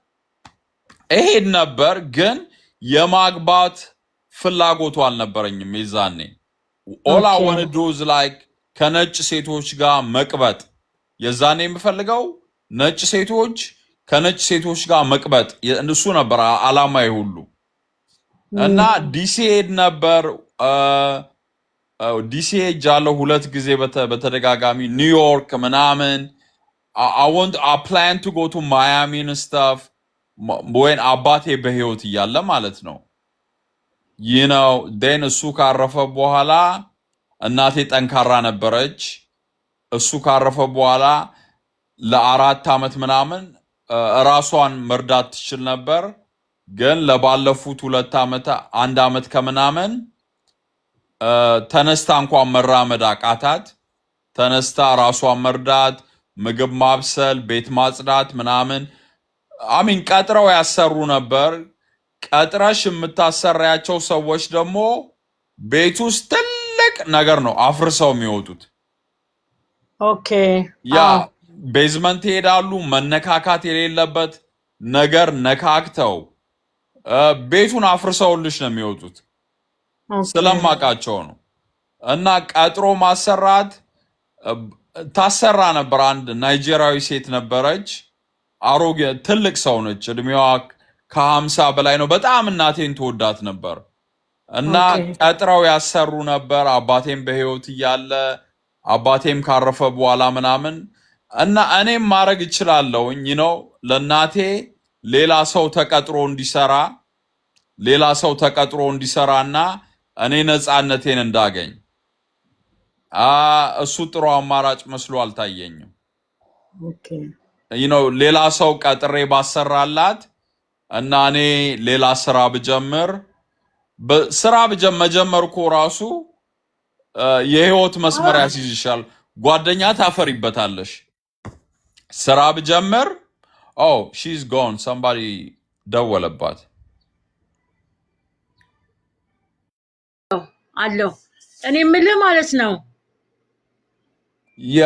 እሄድ ነበር ግን የማግባት ፍላጎቱ አልነበረኝም ይዛኔ all I want to do is like ከነጭ ሴቶች ጋር መቅበጥ የዛኔ የምፈልገው ነጭ ሴቶች ከነጭ ሴቶች ጋር መቅበጥ እሱ ነበር አላማዬ ሁሉ እና ዲሲ ሄድ ነበር ዲሲ ሄጃለሁ ሁለት ጊዜ በተደጋጋሚ ኒውዮርክ ምናምን I plan to go to Miami and stuff when አባቴ በህይወት እያለ ማለት ነው you know then እሱ ካረፈ በኋላ እናቴ ጠንካራ ነበረች እሱ ካረፈ በኋላ ለ4 አመት ምናምን ራሷን መርዳት ትችል ነበር ግን ለባለፉት 2 አመት 1 አመት ከምናምን ተነስታ እንኳን መራመድ አቃታት ተነስታ ራሷን መርዳት ምግብ ማብሰል ቤት ማጽዳት ምናምን አሚን ቀጥረው ያሰሩ ነበር ቀጥረሽ የምታሰራያቸው ሰዎች ደግሞ ቤት ውስጥ ትልቅ ነገር ነው አፍርሰው የሚወጡት ኦኬ ያ ቤዝመንት ሄዳሉ መነካካት የሌለበት ነገር ነካክተው ቤቱን አፍርሰውልሽ ነው የሚወጡት ስለማቃቸው ነው እና ቀጥሮ ማሰራት ታሰራ ነበር አንድ ናይጄሪያዊ ሴት ነበረች አሮጌ ትልቅ ሰው ነች እድሜዋ ከ50 በላይ ነው በጣም እናቴን ተወዳት ነበር እና ቀጥረው ያሰሩ ነበር አባቴም በህይወት እያለ አባቴም ካረፈ በኋላ ምናምን እና እኔም ማድረግ እችላለሁኝ you ለናቴ ሌላ ሰው ተቀጥሮ እንዲሰራና እኔ ነፃነቴን እንዳገኝ እሱ ጥሩ አማራጭ መስሎ አልታየኝም ኦኬ ሌላ ሰው ቀጥሬ ባሰራላት እና እኔ ሌላ ስራ ብጀምር መጀመርኩ ራሱ የህይወት መስመር ያስይዝሻል ጓደኛ ታፈሪበታለሽ ስራ ብጀምር she's gone somebody ደወለባት አለው እኔ ምልህ ማለት ነው ያ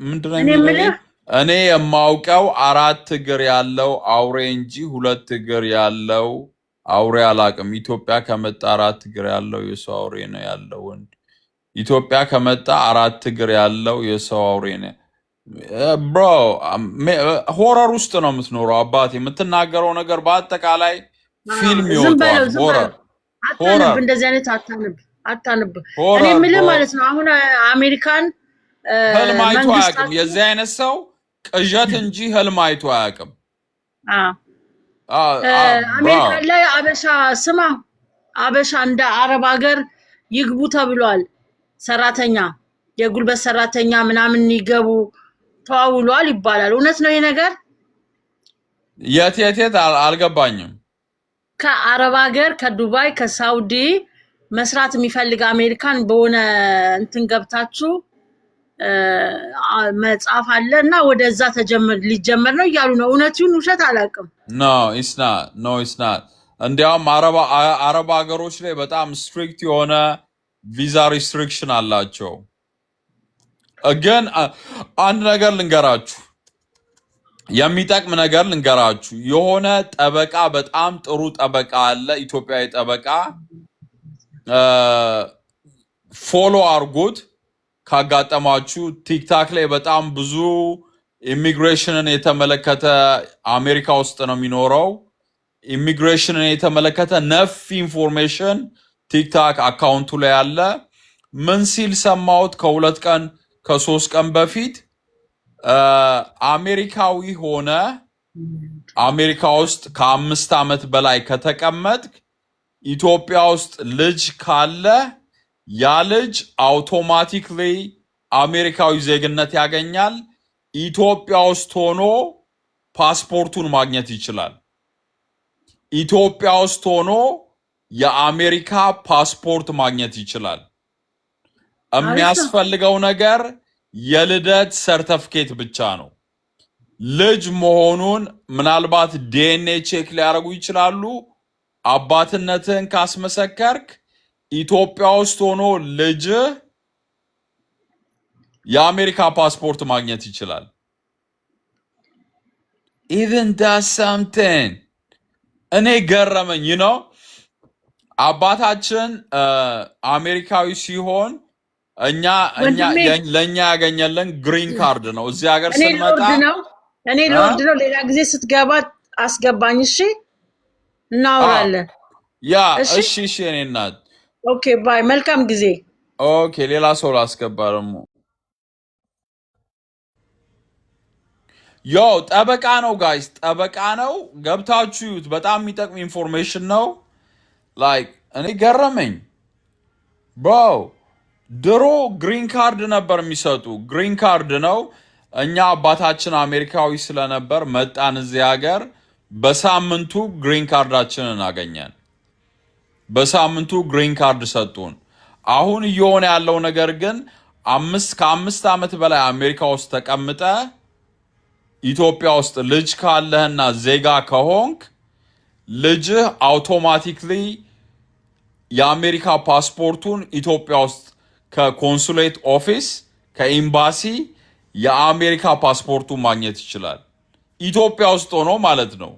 ምንድነው የሚለው እኔ የማውቀው 4 እግር ያለው አውሬ እንጂ 2 እግር ያለው አውሬ አላቅም ኢትዮጵያ ከመጣ 4 እግር ያለው የሰው አውሬ ነው ያለው ወንድ ኢትዮጵያ ከመጣ 4 እግር ያለው የሰው አውሬ ነው bro ሆረር ውስጥ ነው የምትኖረው አባቴ የምትናገረው ነገር በአጠቃላይ ፊልም ዝም በለው ይወጣል ዝም ሆረር በለው አታንብ እንደዚህ አይነት አታንብ እኔ ሆረር የምልህ ብሮ ማለት ነው አሁን አሜሪካን ህልም አይቶ አያውቅም መንግስታቸው የዚህ አይነት ሰው ቅዠት እንጂ ህልም አይቶ አያውቅም አሜሪካን ላይ አበሻ ስማ አበሻ እንደ አረብ ሀገር ይግቡ ተብሏል ሰራተኛ የጉልበት ሰራተኛ ምናምን ይገቡ ተዋውሏል ይባላል እውነት ነው ይሄ ነገር የት አልገባኝም ከአረብ ሀገር ከዱባይ ከሳውዲ መስራት የሚፈልግ አሜሪካን በሆነ እንትን ገብታችሁ መጻፍ አለና ወደዛ ሊጀመር ነው ይያሉ ነው እውነቱን ውሸት አላውቅም no it's not እንዲያውም አረብ ሀገሮች ላይ በጣም ስትሪክት የሆነ ቪዛ ሪስትሪክሽን አላቸው ግን አንድ ነገር ልንገራችሁ የሚጠቅም ነገር ልንገራችሁ የሆነ ጠበቃ በጣም ጥሩ ጠበቃ አለ ኢትዮጵያዊ ጠበቃ ፎሎ አርጉት ካጋጠማችሁ ቲክታክ ላይ በጣም ብዙ ኢሚግሬሽንን የተመለከተ አሜሪካ ውስጥ ነው የሚኖረው ኢሚግሬሽንን የተመለከተ ነፍ ኢንፎርሜሽን ቲክታክ አካውንቱ ላይ አለ ምን ሲል ሰማሁት ከ2 ቀን ከ3 ቀን በፊት አሜሪካዊ ሆነ አሜሪካ ውስጥ ከ5 ዓመት በላይ ከተቀመጥክ ኢትዮጵያ ውስጥ ልጅ ካለ ያ ልጅ አውቶማቲክሊ አሜሪካዊ ዜግነት ያገኛል ኢትዮጵያ ውስጥ ሆኖ ፓስፖርቱን ማግኘት ይችላል ኢትዮጵያ ውስጥ ሆኖ የአሜሪካ ፓስፖርት ማግኘት ይችላል የሚያስፈልገው ነገር የልደት ሰርተፊኬት ብቻ ነው ልጅ መሆኑን ምናልባት ዲኤንኤ ቼክ ሊያደርጉ ይችላሉ አባትነትን ካስመሰከርክ ኢትዮጵያ ውስጥ ሆኖ ልጅ የአሜሪካ ፓስፖርት ማግኘት ይችላል even that's something እኔ ገረመኝ አባታችን አሜሪካዊ ሲሆን ለኛ ያገኘልን ግሪን ካርድ ነው እዚህ ሀገር ስንመጣ እኔ ሎርድ ነው ሌላ ጊዜ ስትገባ አስገባኝ እሺ እናወራለን ያ እሺ እኔ እናት ኦኬ ባይ መልካም ጊዜ ኦኬ ሌላ ሰው ላስገባ ደግሞ ዮ ጠበቃ ነው ጋይስ ጠበቃ ነው ገብታችሁ ይዩት በጣም የሚጠቅም ኢንፎርሜሽን ነው ላይክ እኔ ገረመኝ bro ድሮ ግሪን ካርድ ነበር የሚሰጡ ግሪን ካርድ ነው እኛ አባታችን አሜሪካዊ ስለነበር መጣን እዚህ ሀገር በሳምንቱ ግሪን ካርዳችንን አገኘን በሳምንቱ ግሪን ካርድ ሰጡን አሁን እየሆነ ያለው ነገር ግን ከ5 ዓመት በላይ አሜሪካ ውስጥ ተቀምጠ ኢትዮጵያ ውስጥ ልጅ ካለህና ዜጋ ከሆንክ ልጅህ አውቶማቲክሊ የአሜሪካ ፓስፖርቱን ኢትዮጵያ ውስጥ ከኮንሱሌት ኦፊስ ከኤምባሲ የአሜሪካ ፓስፖርቱን ማግኘት ይችላል ኢትዮጵያ ውስጥ ሆኖ ማለት ነው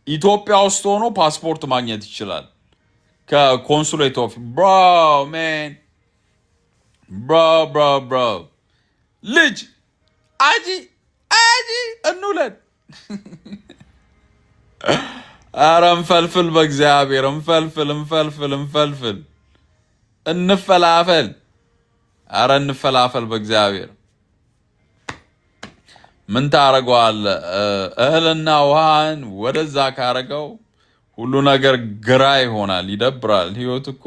ኢትዮጵያ ውስጥ ሆኖ ፓስፖርት ማግኘት ይችላል ከኮንሱሌት ኦፊስ bro ልጅ አጂ እንውለድ ኧረ እንፈልፍል በእግዚአብሔር እንፈልፍል እንፈላፈል ኧረ እንፈላፈል በእግዚአብሔር ምን ታረጋዋለህ እህልና ውሃን ወደዛ ካረገው ሁሉ ነገር ግራ ይሆናል ይደብራል ህይወት እኮ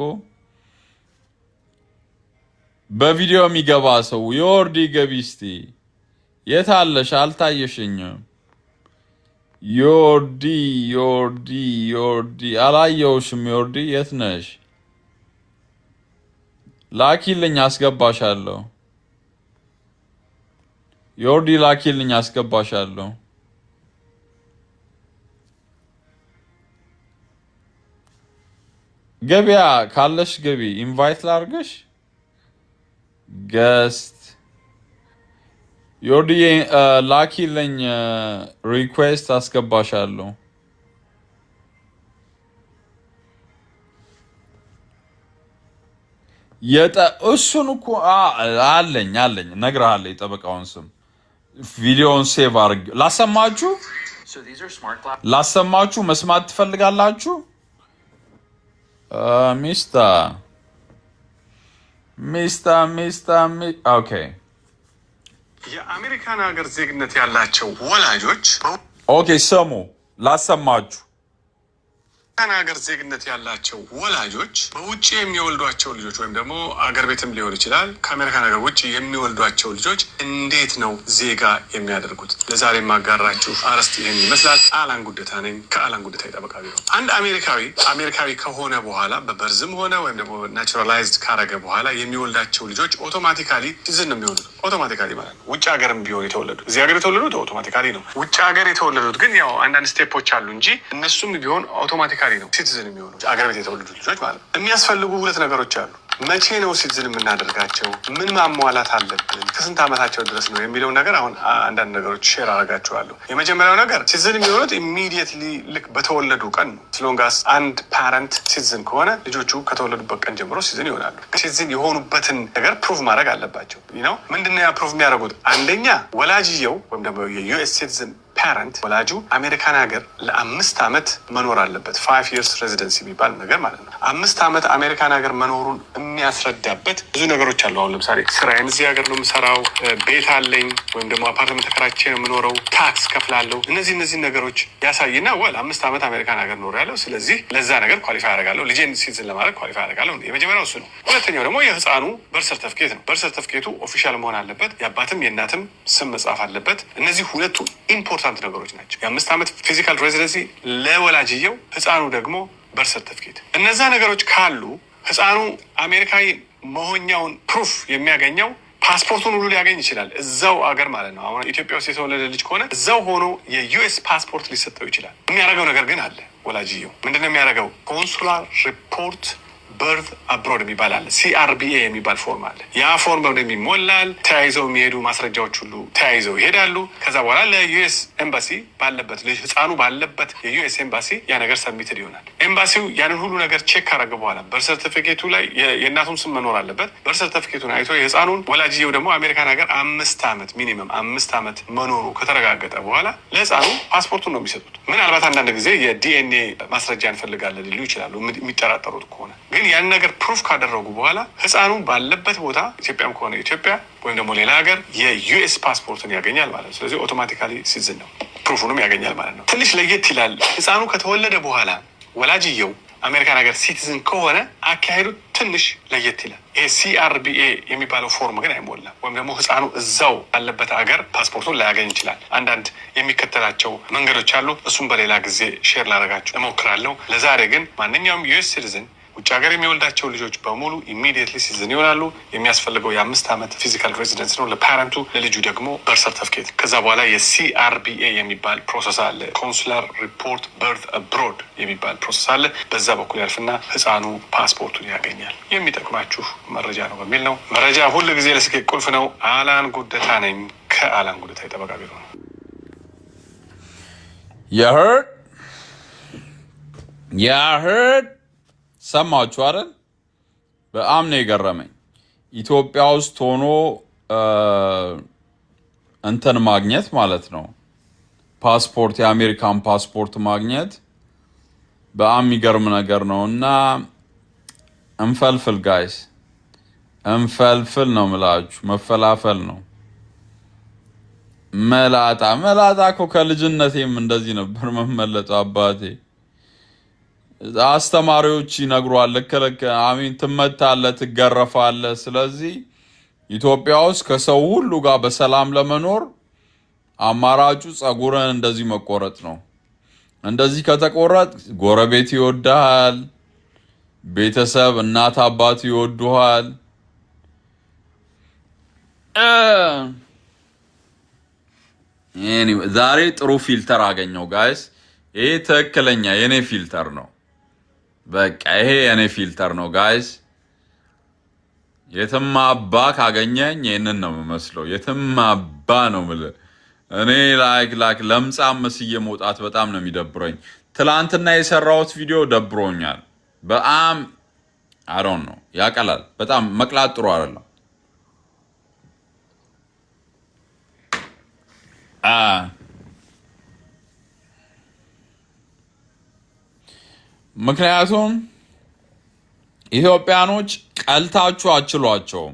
በቪዲዮ የሚገባ ሰው ዮርዲ ገቢስቲ የት አለሽ አልታየሽኝም ዮርዲ አላየውሽም ዮርዲ የት ነሽ ላኪልኝ አስገባሻለሁ ዮርዲ ላኪልኝ አስገባሻለሁ ገቢያ ካለሽ ገቢ ኢንቫይት ላርገሽ ገስት ዮርዲ ላኪልኝ ሪኩዌስት አስገባሻለሁ እሱን እኮ አለኝ እነግርሃለሁ የጠበቃውን ስም ቪዲዮውን ሴቭ አድርጌ ላሰማችሁ ላሰማችሁ መስማት ትፈልጋላችሁ? ኦኬ የአሜሪካን ሀገር ዜግነት ያላቸው ወላጆች ኦኬ ስሙ ላሰማችሁ የአሜሪካን ሀገር ዜግነት ያላቸው ወላጆች በውጭ የሚወልዷቸው ልጆች ወይም ደግሞ አገር ቤትም ሊሆን ይችላል ከአሜሪካን ሀገር ውጭ የሚወልዷቸው ልጆች እንዴት ነው ዜጋ የሚያደርጉት? ለዛሬ ማጋራችሁ አርዕስት ይህን ይመስላል። አላን ጉደታ ነኝ ከአላን ጉደታ የጠበቃ ቢሮ። አንድ አሜሪካዊ ከሆነ በኋላ በበርዝም ሆነ ወይም ደግሞ ናቹራላይዝድ ካረገ በኋላ የሚወልዳቸው ልጆች ኦቶማቲካሊ ሲቲዝን ነው የሚሆኑት። ኦቶማቲካሊ ማለት ነው። ውጭ ሀገርም ቢሆን የተወለዱት እዚህ ሀገር የተወለዱት ኦቶማቲካሊ ነው። ውጭ ሀገር የተወለዱት ግን ያው አንዳንድ ስቴፖች አሉ እንጂ እነሱም ቢሆን ኦቶማቲካሊ ነው ሲቲዝን የሚሆኑት። አገር ቤት የተወለዱት ልጆች ማለት ነው። የሚያስፈልጉ ሁለት ነገሮች አሉ። መቼ ነው ሲቲዝን የምናደርጋቸው? ምን ማሟላት አለብን? ከስንት ዓመታቸው ድረስ ነው የሚለውን ነገር አሁን አንዳንድ ነገሮች ሼር አደርጋችኋለሁ። የመጀመሪያው ነገር ሲቲዝን የሚሆኑት ኢሚዲየትሊ ልክ በተወለዱ ቀን ነው። ስሎንጋስ አንድ ፓረንት ሲቲዝን ከሆነ ልጆቹ ከተወለዱበት ቀን ጀምሮ ሲቲዝን ይሆናሉ። ሲቲዝን የሆኑበትን ነገር ፕሩቭ ማድረግ አለባቸው ነው። ምንድነው ያ ፕሩቭ የሚያደርጉት? አንደኛ ወላጅየው ወይም ደግሞ የዩኤስ ሲቲዝን ፓረንት ወላጁ አሜሪካን ሀገር ለ5 ዓመት መኖር አለበት። 5 years ሬዚደንሲ የሚባል ነገር ማለት ነው። 5 ዓመት አሜሪካን ሀገር መኖሩን የሚያስረዳበት ብዙ ነገሮች አሉ። አሁን ለምሳሌ ስራዬን እዚህ ሀገር ነው የምሰራው፣ ቤት አለኝ ወይም ደግሞ አፓርትመንት ተከራይቼ ነው የምኖረው፣ ታክስ ከፍላለሁ። እነዚህ ነገሮች ያሳይና 5 ዓመት አሜሪካን ሀገር ኖር ያለው፣ ስለዚህ ለዛ ነገር ኳሊፋይ አደርጋለሁ፣ ልጄን ሲቲዝን ለማድረግ ኳሊፋይ አደርጋለሁ። የመጀመሪያው እሱ ነው። ሁለተኛው ደግሞ የህፃኑ በርዝ ሰርተፍኬት ነው። በርዝ ሰርተፍኬቱ ኦፊሻል መሆን አለበት። የአባትም የእናትም ስም መጻፍ አለበት። እነዚህ ሁለቱ ኢምፖርታንት ነገሮች ናቸው። የ5 ዓመት ፊዚካል ሬዚደንሲ ለወላጅየው፣ ህፃኑ ደግሞ በርዝ ሰርተፍኬት። እነዛ ነገሮች ካሉ ህፃኑ አሜሪካዊ መሆኛውን ፕሩፍ የሚያገኘው ፓስፖርቱን ሁሉ ሊያገኝ ይችላል እዛው አገር ማለት ነው። አሁን ኢትዮጵያ ውስጥ የተወለደ ልጅ ከሆነ እዛው ሆኖ የዩኤስ ፓስፖርት ሊሰጠው ይችላል። የሚያደርገው ነገር ግን አለ። ወላጅየው ምንድነው የሚያደርገው? ኮንሱላር ሪፖርት በርዝ አብሮድ የሚባል አለ። CRBA የሚባል ፎርም አለ። ያ ፎርም ይሞላል። ተያይዘው የሚሄዱ ማስረጃዎች ሁሉ ተያይዘው ይሄዳሉ። ከዛ በኋላ ለዩኤስ ኤምባሲ ባለበት ልጅ ህፃኑ ባለበት የዩኤስ ኤምባሲ ያ ነገር ሰብሚትድ ይሆናል። ኤምባሲው ያንን ሁሉ ነገር ቼክ ካረገ በኋላ በርዝ ሰርቲፊኬቱ ላይ የእናቱን ስም መኖር አለበት። በርዝ ሰርቲፊኬቱን አይቶ የህፃኑን ወላጅየው ደግሞ አሜሪካን ሀገር 5 ዓመት ሚኒመም 5 ዓመት መኖሩ ከተረጋገጠ በኋላ ለህፃኑ ፓስፖርቱን ነው የሚሰጡት። ምናልባት አንዳንድ ጊዜ የዲኤንኤ ማስረጃ እንፈልጋለን ሊሉ ይችላሉ የሚጠራጠሩት ከሆነ ግን ያን ነገር ፕሩፍ ካደረጉ በኋላ ህፃኑ ባለበት ቦታ ኢትዮጵያም ከሆነ ኢትዮጵያ ወይም ደግሞ ሌላ ሀገር የዩኤስ ፓስፖርትን ያገኛል ማለት ነው። ስለዚህ ኦቶማቲካሊ ሲቲዝን ነው፣ ፕሩፉንም ያገኛል ማለት ነው። ትንሽ ለየት ይላል። ህፃኑ ከተወለደ በኋላ ወላጅየው አሜሪካን ሀገር ሲቲዝን ከሆነ አካሄዱ ትንሽ ለየት ይላል። ይሄ CRBA የሚባለው ፎርም ግን አይሞላም። ወይም ደግሞ ህፃኑ እዛው ባለበት ሀገር ፓስፖርቱን ላያገኝ ይችላል። አንዳንድ የሚከተላቸው መንገዶች አሉ። እሱም በሌላ ጊዜ ሼር ላደርጋችሁ እሞክራለሁ። ለዛሬ ግን ማንኛውም ዩኤስ ሲቲዝን ውጭ ሀገር የሚወልዳቸው ልጆች በሙሉ ኢሚዲየትሊ ሲቲዝን ይሆናሉ። የሚያስፈልገው የ5 ዓመት ፊዚካል ሬዚደንስ ነው ለፓረንቱ፣ ለልጁ ደግሞ በርዝ ሰርተፍኬት። ከዛ በኋላ የCRBA የሚባል ፕሮሰስ አለ። ኮንሱላር ሪፖርት በርዝ አብሮድ የሚባል ፕሮሰስ አለ። በዛ በኩል ያልፍና ህፃኑ ፓስፖርቱን ያገኛል። የሚጠቅማችሁ መረጃ ነው በሚል ነው። መረጃ ሁሉ ጊዜ ለስኬት ቁልፍ ነው። አላን ጉደታ ነኝ ከአላን ጉደታ የጠበቃ ቢሮ ነው። የህርድ ሰማችሁ አይደል? በጣም ነው የገረመኝ። ኢትዮጵያ ውስጥ ሆኖ እንትን ማግኘት ማለት ነው ፓስፖርት፣ የአሜሪካን ፓስፖርት ማግኘት በጣም የሚገርም ነገር ነው። እና እንፈልፍል ጋይስ፣ እንፈልፍል ነው ምላችሁ፣ መፈላፈል ነው። መላጣ እኮ ከልጅነቴም እንደዚህ ነበር መመለጠው። አባቴ አስተማሪዎች ይነግሯል፣ ልክ አሚን ትመታለህ፣ ትገረፋለህ። ስለዚህ ኢትዮጵያ ውስጥ ከሰው ሁሉ ጋር በሰላም ለመኖር አማራጩ ጸጉርን እንደዚህ መቆረጥ ነው። እንደዚህ ከተቆረጥ ጎረቤት ይወድሃል፣ ቤተሰብ እናት አባት ይወዱሃል። ዛሬ ጥሩ ፊልተር አገኘው ጋይስ። ይሄ ትክክለኛ የኔ ፊልተር ነው። በቃ ይሄ የኔ ፊልተር ነው ጋይስ። የትም አባ ካገኘኝ ይሄንን ነው የምመስለው። የትም አባ ነው የምልህ። እኔ ላይክ ለምጻም መስዬ መውጣት በጣም ነው የሚደብረኝ። ትላንትና የሰራሁት ቪዲዮ ደብሮኛል በጣም። አይ ዶንት ኖ ያቀላል በጣም። መቅላት ጥሩ አይደለም። ምክንያቱም ኢትዮጵያኖች ቀልታችሁ አችሏቸው።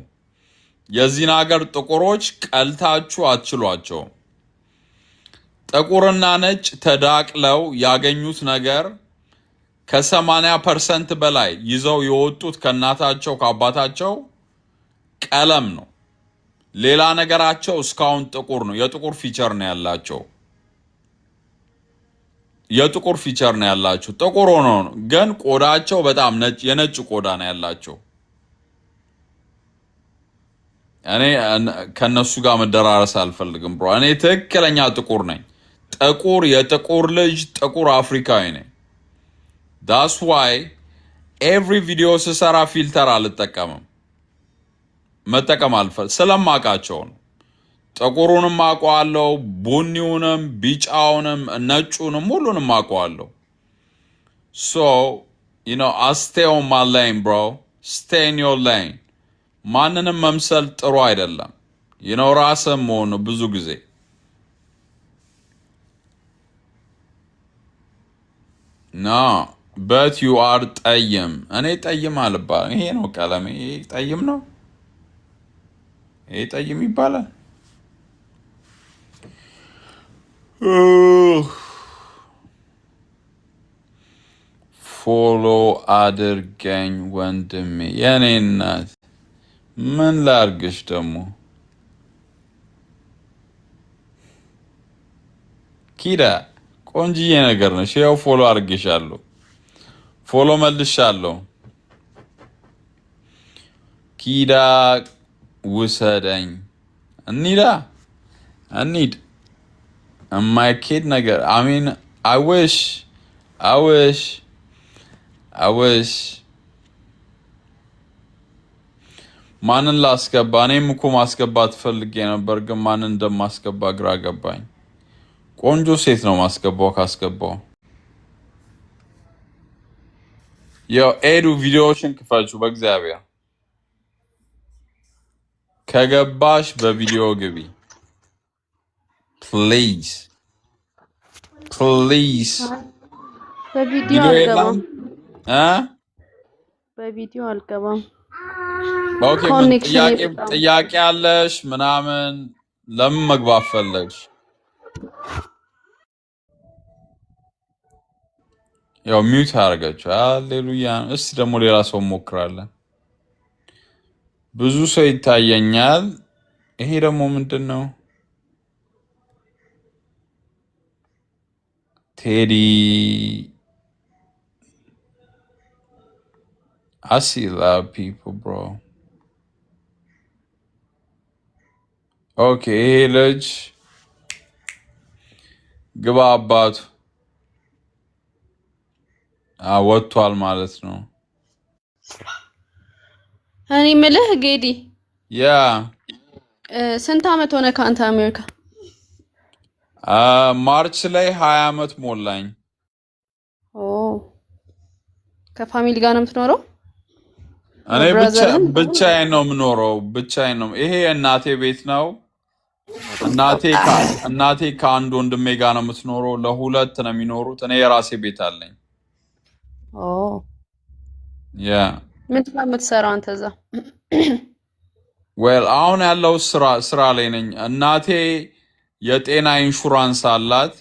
የዚህን ሀገር ጥቁሮች ቀልታችሁ አችሏቸው። ጥቁርና ነጭ ተዳቅለው ያገኙት ነገር ከ80% በላይ ይዘው የወጡት ከእናታቸው ከአባታቸው ቀለም ነው። ሌላ ነገራቸው እስካሁን ጥቁር ነው። የጥቁር ፊቸር ነው ያላቸው። የጥቁር ፊቸር ነው ያላቸው። ጥቁር ሆኖ ነው ግን ቆዳቸው በጣም ነጭ የነጭ ቆዳ ነው ያላቸው። እኔ ከነሱ ጋር መደራረስ አልፈልግም ብሮ። እኔ ትክክለኛ ጥቁር ነኝ። ጥቁር የጥቁር ልጅ ጥቁር አፍሪካዊ ነኝ። that's why every video ስሰራ ፊልተር አልጠቀምም። መጠቀም ስለማውቃቸው ነው። ጥቁሩንም አውቀዋለሁ፣ ቡኒውንም፣ ቢጫውንም፣ ነጩንም ሁሉንም አውቀዋለሁ። so you know I stay on my lane bro. stay in your lane. ማንንም መምሰል ጥሩ አይደለም። you know ራስህን መሆን ነው ብዙ ጊዜ። no but you are ጠይም። እኔ ጠይም አልባልም። ይሄ ነው ቀለሜ። ይሄ ጠይም ነው። ይሄ ጠይም ይባላል። ፎሎ አድርገኝ ወንድሜ። የኔ እናት ምን ላርግሽ ደግሞ? ኪዳ ቆንጅዬ ነገር ነሽ። ያው ፎሎ አድርጌሻለሁ። ፎሎ መልሻለሁ። ኪዳ ውሰደኝ። እንሂዳ እንሂድ። የማይኬድ ነገር I mean I wish ማንን ላስገባ? እኔም እኮ ማስገባት ፈልጌ ነበር ግን ማንን እንደማስገባ ግራ ገባኝ። ቆንጆ ሴት ነው ማስገባው ካስገባው። ያው ኤዱ ቪዲዮዎችን ክፈቹ በእግዚአብሔር። ከገባሽ በቪዲዮ ግቢ ፕሊዝ። በቪዲዮ አልገባም። በቪዲዮ አልገባም። ኦኬ ጥያቄ አለሽ ምናምን? ለምን መግባት ፈለግሽ? ያው ሚውት አደረገችው። ሃሌሉያ። እስቲ ደግሞ ሌላ ሰው ሞክራለን። ብዙ ሰው ይታየኛል። ይሄ ደግሞ ምንድን ነው? ቴዲ I see a lot of people, bro. Okay, ይሄ ልጅ ግባ አባቱ ወጥቷል ማለት ነው። እኔ የምልህ ጌዲ፣ ያ ስንት አመት ሆነ ከአንተ አሜሪካ? ማርች ላይ 20 አመት ሞላኝ። ከፋሚሊ ጋር ነው የምትኖረው? እኔ ብቻዬን ነው የምኖረው። ብቻዬን ነው። ይሄ እናቴ ቤት ነው። እናቴ ከአንድ ወንድሜ ጋር ነው የምትኖረው። ለሁለት ነው የሚኖሩት። እኔ የራሴ ቤት አለኝ። ያ ምንድን ነው የምትሰራው አንተ እዛ? ዌል አሁን ያለው ስራ ላይ ነኝ። እናቴ የጤና ኢንሹራንስ አላት።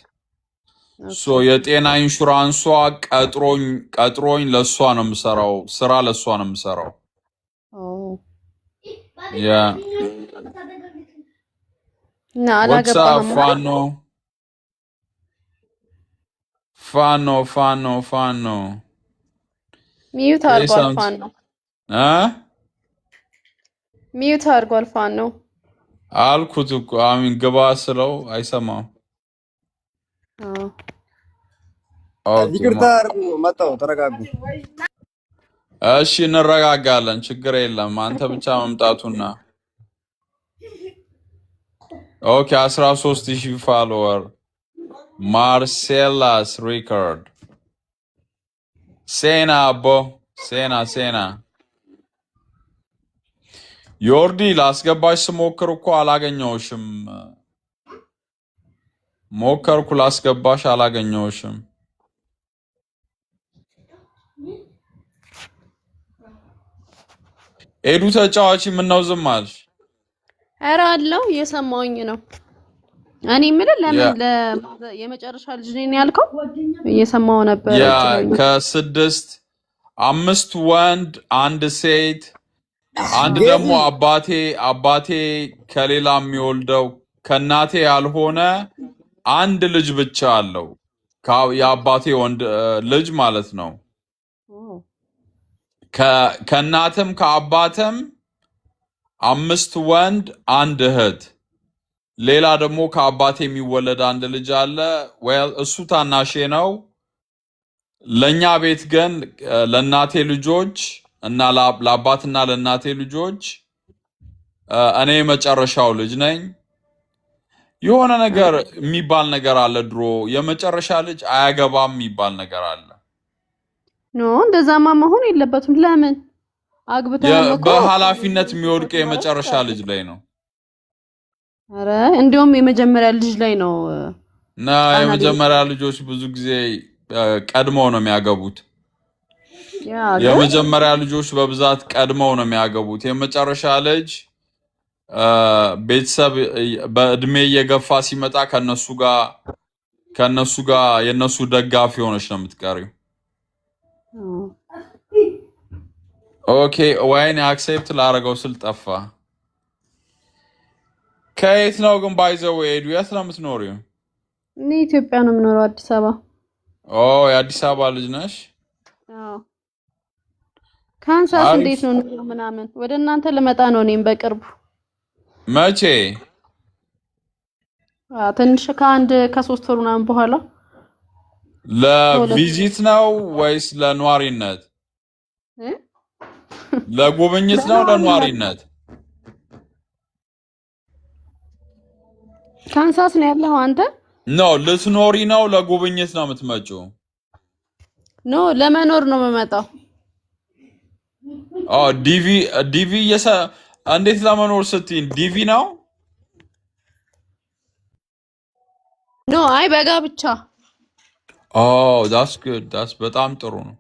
ሶ የጤና ኢንሹራንሷ ቀጥሮኝ ለሷ ነው የምሰራው። ስራ ለሷ ነው የምሰራው። ያ እና አላገባህም? ፋኖ ሚዩት አድርጓል። ሚዩት አድርጓል። ፋኖ አልኩት እኮ አሚን ግባ ስለው አይሰማም። ይቅርታ መጣሁ። ተረጋጉ። እሺ እንረጋጋለን። ችግር የለም። አንተ ብቻ መምጣቱና ኦኬ 13,000 ፎሎወር ማርሴላስ ሪካርድ ሴና አቦ ሴና ዮርዲ ላስገባሽ ስሞክር እኮ አላገኘሁሽም። ሞከርኩ ላስገባሽ አላገኘሁሽም። ኤዱ ተጫዋች ምን ነው ዝም አልሽ? ኧረ አለው እየሰማሁኝ ነው። እኔ የምልህ ለምን የመጨረሻ ልጅ ነኝ ያልከው? እየሰማሁ ነበር። ያ ከስድስት 5 ወንድ 1 ሴት አንድ ደግሞ አባቴ ከሌላ የሚወልደው ከናቴ ያልሆነ አንድ ልጅ ብቻ አለው። የአባቴ ወንድ ልጅ ማለት ነው። ከናተም ከአባተም 5 ወንድ 1 እህት ሌላ ደግሞ ከአባቴ የሚወለድ አንድ ልጅ አለ። እሱ ታናሼ ነው። ለኛ ቤት ግን ለናቴ ልጆች እና ለአባትና ለናቴ ልጆች እኔ መጨረሻው ልጅ ነኝ። የሆነ ነገር የሚባል ነገር አለ። ድሮ የመጨረሻ ልጅ አያገባም የሚባል ነገር አለ። ኖ እንደዛማ መሆን የለበትም። ለምን አግብተው በኃላፊነት የሚወድቀው የመጨረሻ ልጅ ላይ ነው። አረ እንደውም የመጀመሪያ ልጅ ላይ ነው። የመጀመሪያ ልጆች ብዙ ጊዜ ቀድመው ነው የሚያገቡት። የመጀመሪያ ልጆች በብዛት ቀድመው ነው የሚያገቡት። የመጨረሻ ልጅ ቤተሰብ በእድሜ እየገፋ ሲመጣ ከነሱ ጋር የነሱ ደጋፊ ሆነች ነው የምትቀሪው። ኦኬ ወይኔ አክሴፕት ላደርገው ስል ጠፋ። ከየት ነው ግን ባይዘው ሄዱ? የት ነው የምትኖሪው? እኔ ኢትዮጵያ ነው የምኖረው፣ አዲስ አበባ። የአዲስ አበባ ልጅ ነሽ? ካንሳስ እንዴት ነው ምናምን? ወደ እናንተ ልመጣ ነው እኔም በቅርቡ። መቼ? ትንሽ ከ3 ወር ምናምን በኋላ። ለቪዚት ነው ወይስ ለኗሪነት? ለጉብኝት ነው ለኗሪነት? ካንሳስ ነው ያለው አንተ? ኖ ልትኖሪ ነው ለጉብኝት ነው የምትመጪው? ኖ ለመኖር ነው የምመጣው። ዲቪ እንዴት ለመኖር ስትይ ዲቪ ነው? ኖ አይ በጋብቻ። that's good that's በጣም ጥሩ ነው።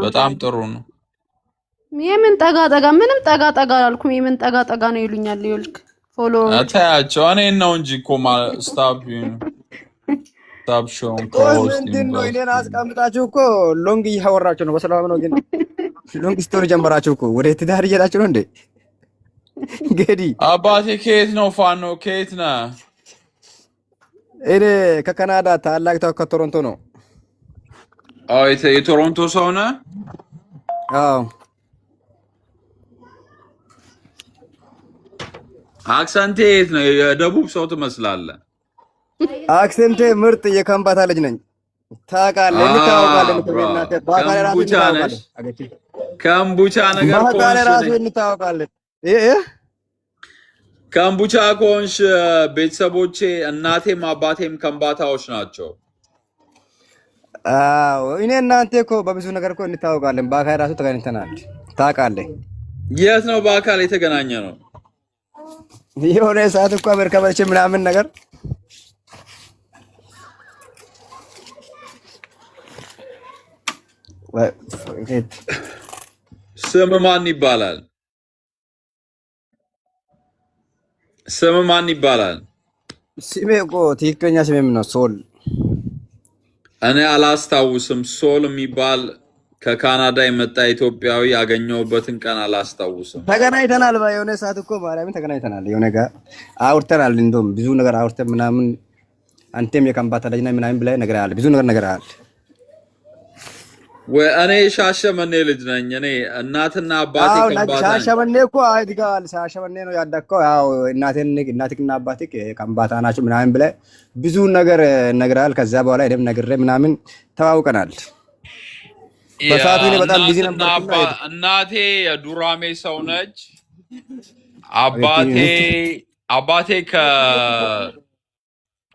በጣም ጥሩ ነው። የምን ጠጋ ምንም ጠጋ አላልኩም። የምን ጠጋ ነው ይሉኛል። ይልክ ፎሎ አታያቸው እኔን ነው እንጂ እኮ ስታፕ ሾውን ምንድን ነው እኔን አስቀምጣችሁ እኮ ሎንግ እያወራችሁ ነው። በሰላም ነው ግን ሎንግ ስቶሪ ጀመራችሁ እኮ። ወደ ትዳር እየሄዳችሁ ነው እንዴ? ገዲ አባቴ ከየት ነው? ፋኖ ከየት ነህ? እኔ ከካናዳ ታላቅ ከቶሮንቶ ነው። የቶሮንቶ ሰው ነህ? አዎ። አክሰንቴ የት ነው? የደቡብ ሰው ትመስላለህ። አክሰንቴ ምርጥ የከምባታ ልጅ ነኝ። ታውቃለህ? እንታወቃለን። ከምቡቻ ነገር እንታወቃለን። ከምቡቻ ከሆንሽ ቤተሰቦቼ እናቴም አባቴም ከምባታዎች ናቸው። እኔ እናንተ እኮ በብዙ ነገር እኮ እንታወቃለን። በአካል ራሱ ተገናኝተናል። ታውቃለህ? የት ነው በአካል የተገናኘ ነው? የሆነ ሰዓት እኮ አሜሪካ መጥቼ ምናምን ነገር ስም ማን ይባላል? ስሜ እኮ ትክክለኛ ስሜ ምን ነው? ሶል። እኔ አላስታውስም። ሶል የሚባል ከካናዳ የመጣ ኢትዮጵያዊ ያገኘሁበትን ቀን አላስታውስም። ተገናኝተናል። የሆነ ሰዓት እኮ ማርያምን ተገናኝተናል። የሆነ ጋር አውርተናል። እንደውም ብዙ ነገር አውርተን ምናምን አንተም የከምባታ ልጅ ነህ ምናምን ብለህ ነግረሃል። ብዙ ነገር ነግረሃል። እኔ ሻሸመኔ ልጅ ነኝ። እኔ እናትና አባቴ ከምባታ። ሻሸመኔ እኮ አይድጋል። ሻሸመኔ ነው ያደግከው። ያው እናትና አባቴ ከምባታ ናቸው ምናምን ብለህ ብዙ ነገር ነግረሃል። ከዛ በኋላ እኔም ነግሬ ምናምን ተዋውቀናል። በሰዓቱ እኔ በጣም ቢዚ ነበር። እናቴ የዱራሜ ሰው ነች። አባቴ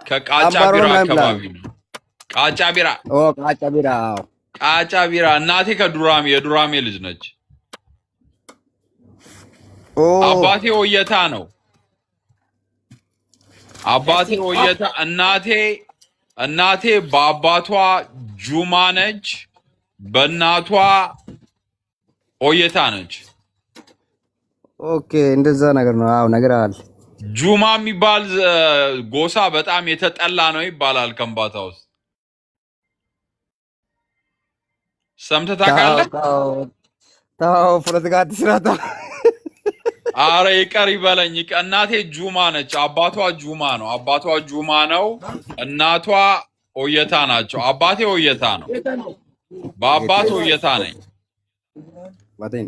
ከቃጫ ቢራ አካባቢ ነው። ቃጫ ቢራ። እናቴ የዱራሜ ልጅ ነች። አባቴ ወየታ ነው። እናቴ በአባቷ ጁማ ነች፣ በእናቷ ኦየታ ነች። ኦኬ እንደዛ ነገር ነው። አዎ ነገር አለ። ጁማ የሚባል ጎሳ በጣም የተጠላ ነው ይባላል ከምባታ ውስጥ። ሰምተህ ታውቃለህ? ታው ፖለቲካ አትስራታ። አረ ይቀር ይበለኝ። እናቴ ጁማ ነች፣ አባቷ ጁማ ነው። አባቷ ጁማ ነው፣ እናቷ ኦየታ ናቸው። አባቴ ኦየታ ነው፣ በአባት ኦየታ ነኝ። ባቴን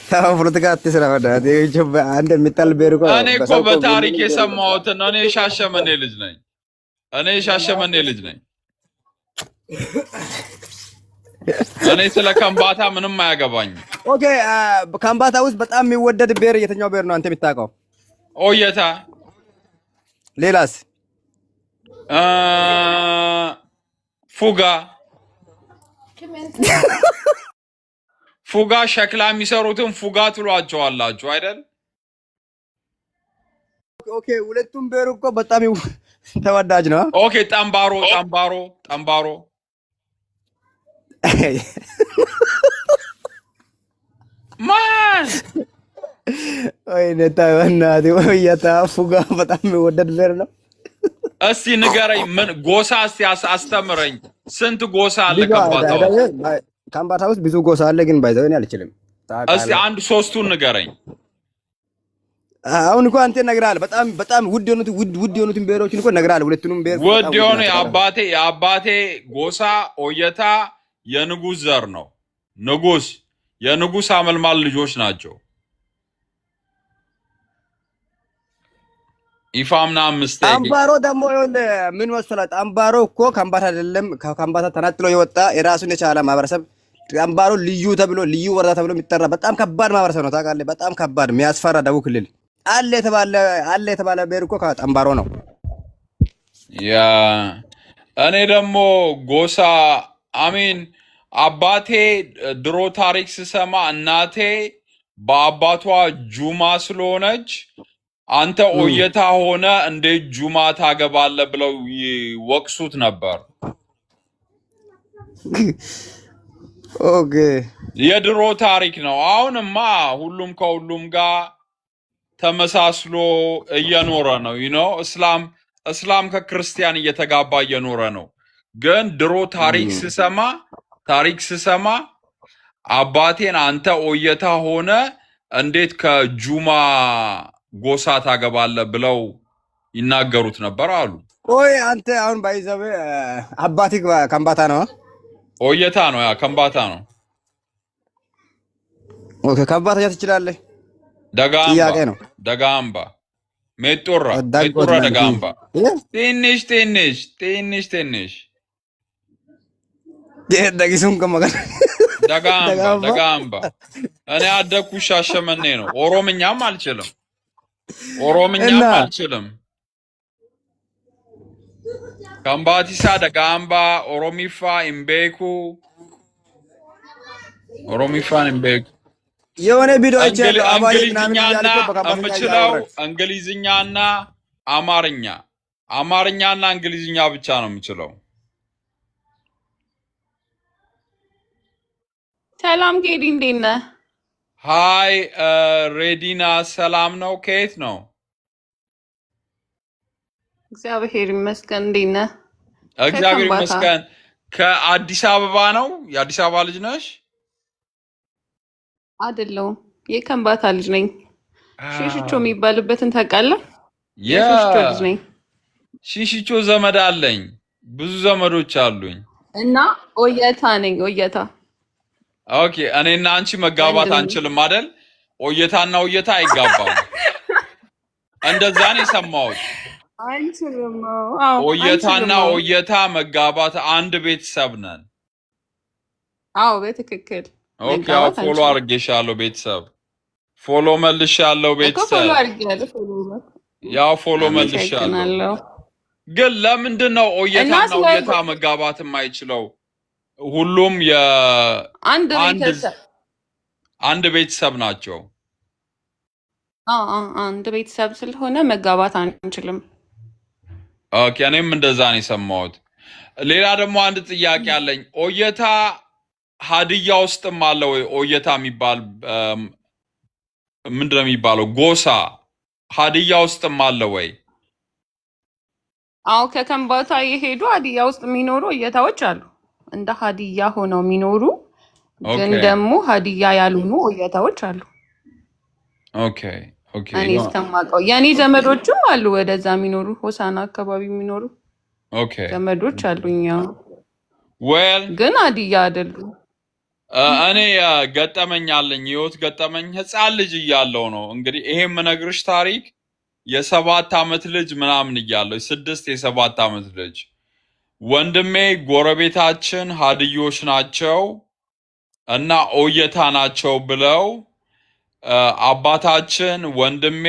ታው ፖለቲካ አትስራ። ወዳቴ አንድ የሚጣል ቤርቆ እኔ እኮ በታሪክ የሰማሁትን እኔ ሻሸመኔ ልጅ ነኝ። እኔ ስለ ከምባታ ምንም አያገባኝም። ኦኬ ከምባታ ውስጥ በጣም የሚወደድ ብሔር የትኛው ብሔር ነው አንተ የምታውቀው? ኦየታ። ሌላስ? ፉጋ ፉጋ ሸክላ የሚሰሩትን ፉጋ ትሏቸዋላችሁ አይደል? ኦኬ ሁለቱም ብሔር እኮ በጣም ተወዳጅ ነው። ኦኬ ጠምባሮ ማን ወይ ነታውናዲ ኦየታ ፉጋ በጣም የሚወደድ ብሔር ነው። እስቲ ንገረኝ፣ ምን ጎሳ እስቲ አስተምረኝ። ስንት ጎሳ አለ ከምባታ ውስጥ? ከምባታ ውስጥ ብዙ ጎሳ አለ፣ ግን ባይዘው እኔ አልችልም። እስቲ አንድ ሶስቱን ንገረኝ። አሁን እኮ አንተ ነግራል። በጣም ውድ የሆኑትን ብሔሮችን እኮ ነግራል። ሁለቱንም ብሔር ውድ የሆነ የአባቴ ጎሳ ኦየታ የንጉስ ዘር ነው። የንጉስ አመልማል ልጆች ናቸው። ኢፋምና አምስቴ ጠምባሮ ደግሞ ምን መሰለህ? ጠምባሮ እኮ ከምባታ አይደለም፣ ከምባታ ተነጥሎ የወጣ የራሱን የቻለ ማህበረሰብ። ጠምባሮ ልዩ ወረዳ ተብሎ የሚጠራ በጣም ከባድ ማህበረሰብ ነው። ታውቃለህ? በጣም ከባድ የሚያስፈራ ደቡብ ክልል አለ የተባለ ብሔር እኮ ጠምባሮ ነው። ያ እኔ ደግሞ ጎሳ አሚን አባቴ ድሮ ታሪክ ስሰማ እናቴ በአባቷ ጁማ ስለሆነች አንተ ኦየታ ሆነ እንዴት ጁማ ታገባለህ ብለው ይወቅሱት ነበር። ኦኬ የድሮ ታሪክ ነው። አሁንማ ሁሉም ከሁሉም ጋር ተመሳስሎ እየኖረ ነው። እስላም ከክርስቲያን እየተጋባ እየኖረ ነው። ግን ድሮ ታሪክ ስሰማ አባቴን አንተ ኦየታ ሆነ እንዴት ከጁማ ጎሳ ታገባለህ ብለው ይናገሩት ነበር አሉ። ቆይ አንተ አሁን ባይዘው አባትህ ከምባታ ነው? ኦየታ ነው። ያ ከምባታ ነው። ኦኬ ከምባታ ትችላለህ? ደጋምባ ሜጦራ ደጋምባ ትንሽ ደጊሱን ከመገ ደጋምባ እኔ አደኩ ሻሸመኔ ነው። ኦሮምኛም አልችልም። ከምባቲሳ ደጋምባ ኦሮሚፋ ኢምቤኩ የሆነ ቪዲዮ የምችለው እንግሊዝኛና አማርኛና እንግሊዝኛ ብቻ ነው የምችለው። ሰላም ጌዲ፣ እንዴት ነህ? ሃይ ሬዲና፣ ሰላም ነው። ከየት ነው? እግዚአብሔር ይመስገን። እንዴት ነህ? እግዚአብሔር ይመስገን። ከአዲስ አበባ ነው? የአዲስ አበባ ልጅ ነሽ? አይደለሁም፣ የከምባታ ልጅ ነኝ። ሽሽቾ የሚባልበትን ታውቃለህ? የሽሽቾ ልጅ ነኝ። ሽሽቾ ዘመድ አለኝ፣ ብዙ ዘመዶች አሉኝ። እና ኦየታ ነኝ። ኦየታ ኦኬ። እኔና አንቺ መጋባት አንችልም አይደል? ኦየታና ኦየታ አይጋባም። እንደዛ ነው የሰማሁት። አንችልም። ኦየታና ኦየታ መጋባት አንድ ቤተሰብ ነን። አዎ በትክክል። ኦኬ። አዎ ፎሎ አድርጌሻለሁ። ቤተሰብ ፎሎ መልሻለሁ። ቤተሰብ ያው ፎሎ መልሻለሁ። ግን ለምንድን ነው ኦየታና ኦየታ መጋባት የማይችለው? ሁሉም አንድ ቤተሰብ ናቸው። አንድ ቤተሰብ ስለሆነ መጋባት አንችልም። ኦኬ። እኔም እንደዛ ነው የሰማሁት። ሌላ ደግሞ አንድ ጥያቄ አለኝ። ኦየታ ሀዲያ ውስጥም አለ ወይ? ኦየታ የሚባል ምንድነው የሚባለው ጎሳ ሀዲያ ውስጥም አለ ወይ? አዎ ከከምባታ የሄዱ ሀዲያ ውስጥ የሚኖሩ እየታዎች አሉ። እንደ ሀዲያ ሆነው የሚኖሩ ግን ደግሞ ሀዲያ ያልሆኑ እየታዎች አሉ። ኦኬ ኦኬ። እኔ እስከማውቀው የኔ ዘመዶችም አሉ ወደዛ የሚኖሩ ሆሳና አካባቢ የሚኖሩ ዘመዶች አሉኝ። ግን ሀዲያ አይደሉም። እኔ ገጠመኝ አለኝ፣ ህይወት ገጠመኝ። ህፃን ልጅ እያለው ነው እንግዲህ ይሄ የምነግርሽ ታሪክ። የ7 ዓመት ልጅ ምናምን እያለው 6 የ7 ዓመት ልጅ ወንድሜ ጎረቤታችን ሀዲዮች ናቸው እና ኦየታ ናቸው ብለው አባታችን ወንድሜ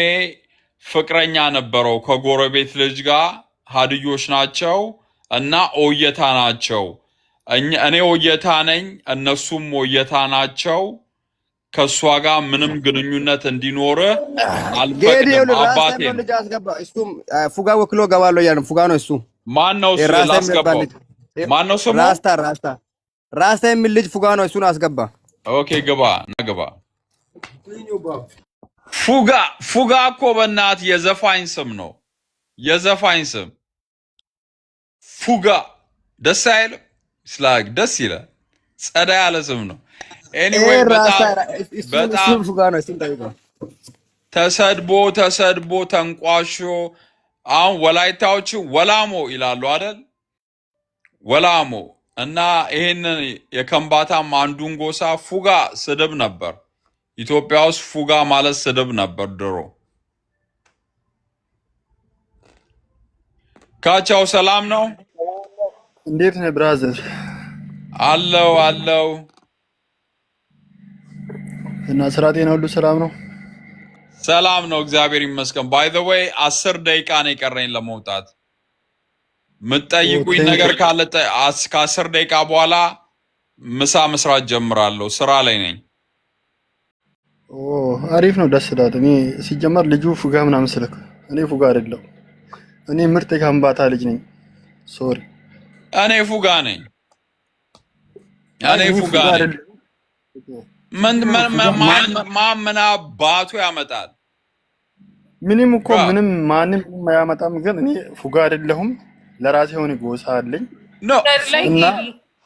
ፍቅረኛ ነበረው ከጎረቤት ልጅ ጋር። ሀዲዮች ናቸው እና ኦየታ ናቸው። እኔ ኦየታ ነኝ፣ እነሱም ኦየታ ናቸው። ከሷ ጋር ምንም ግንኙነት እንዲኖር አልፈቅድም። አባቴ እሱም ፉጋ ወክሎ ገባለው ያን ፉጋ ነው እሱ። ማን ነው እሱ? ላስገባው። ማን ነው ስሙ? ራስታ የሚል ልጅ ፉጋ ነው፣ እሱን አስገባ። ኦኬ ግባ ናግባ። ፉጋ እኮ በእናት የዘፋኝ ስም ነው፣ የዘፋኝ ስም ፉጋ። ደስ አይልም? ስላግ ደስ ይላል። ጸዳ ያለ ስም ነው። ኤኒዌይ በጣም ፉጋ ነው። እሱን ጠይቀው። ተሰድቦ ተንቋሾ። አሁን ወላይታዎች ወላሞ ይላሉ አይደል? ወላሞ እና ይሄንን የከምባታም አንዱን ጎሳ ፉጋ ስድብ ነበር። ኢትዮጵያ ውስጥ ፉጋ ማለት ስድብ ነበር ድሮ። ካቻው ሰላም ነው? እንዴት ነህ ብራዘር? አለው እና ስራ ጤና ሁሉ ሰላም ነው? ሰላም ነው እግዚአብሔር ይመስገን። ባይ ዘ ዌይ 10 ደቂቃ ነው የቀረኝ ለመውጣት። ምትጠይቁኝ ነገር ካለ ከ10 ደቂቃ በኋላ ምሳ መስራት ጀምራለሁ። ስራ ላይ ነኝ። አሪፍ ነው፣ ደስ ይላል። እኔ ሲጀመር ልጁ ፉጋ ምናምን ስልክ እኔ ፉጋ አይደለሁ። እኔ ምርጥ የከምባታ ልጅ ነኝ። ሶሪ እኔ ፉጋ ነኝ። ምን አባቱ ያመጣል? ምንም እኮ ምንም ማንም አያመጣም። ግን እኔ ፉጋ አይደለሁም። ለራሴ የሆነ ጎሳ አለኝ እና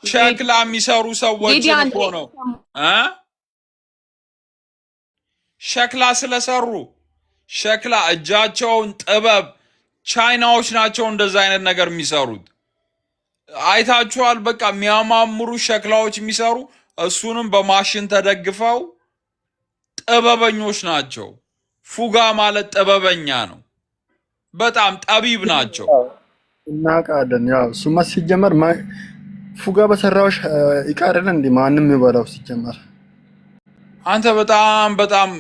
ሸክላ የሚሰሩ ሰዎች እኮ ነው ሸክላ ስለሰሩ ሸክላ እጃቸውን ጥበብ ቻይናዎች ናቸው እንደዛ አይነት ነገር የሚሰሩት። አይታችኋል? በቃ የሚያማምሩ ሸክላዎች የሚሰሩ እሱንም በማሽን ተደግፈው ጥበበኞች ናቸው። ፉጋ ማለት ጥበበኛ ነው። በጣም ጠቢብ ናቸው። እናውቃለን። ያው እሱማ ሲጀመር ፉጋ በሰራው ይቃረን እንዴ ማንም ይበላው ሲጀመር። አንተ በጣም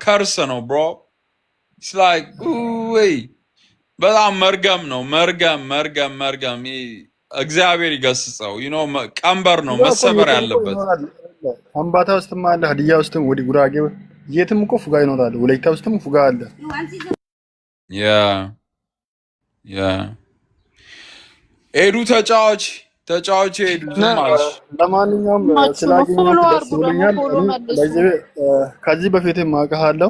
ከርስ ነው ብሮ። ኢትስ ላይክ ወይ በጣም መርገም ነው። መርገም እግዚአብሔር ይገስጸው። ቀንበር ነው መሰበር ያለበት። ከምባታ ውስጥም አለ፣ ሀዲያ ውስጥም፣ ወዲ ጉራጌ የትም እኮ ፉጋ ይኖራል። ወላይታ ውስጥም ፉጋ አለ። ኤዱ ተጫዋች ኤዱ ዝማች። ለማንኛውም ስላገኘሁት ደስ ብሎኛል። ከዚህ በፊትም አውቃለሁ።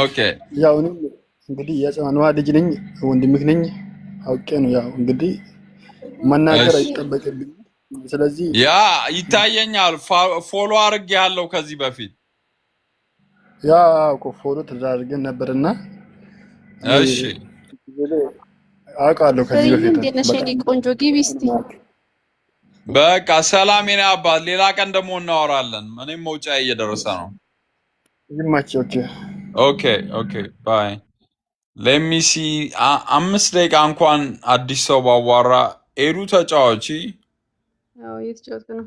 ኦኬ ያው እኔም እንግዲህ የጨዋነዋ ልጅ ነኝ፣ ወንድምህ ነኝ። አውቄ ነው ያው እንግዲህ መናገር አይጠበቅብኝ። ስለዚህ ያ ይታየኛል። ፎሎ አድርጌ ያለው ከዚህ በፊት ያ እኮ ፎሎ ተደራርገን ነበርና እሺ አውቃለሁ ከዚህ በፊት። ቆንጆ ግቢ እስቲ። በቃ ሰላም የኔ አባት። ሌላ ቀን ደግሞ እናወራለን። እኔም መውጫ እየደረሰ ነው። ይማቸው። ኦኬ ባይ። ለሚሲ 5 ደቂቃ እንኳን አዲስ ሰው ባዋራ። ኤዱ ተጫዋች። አዎ እየተጫወተ ነው።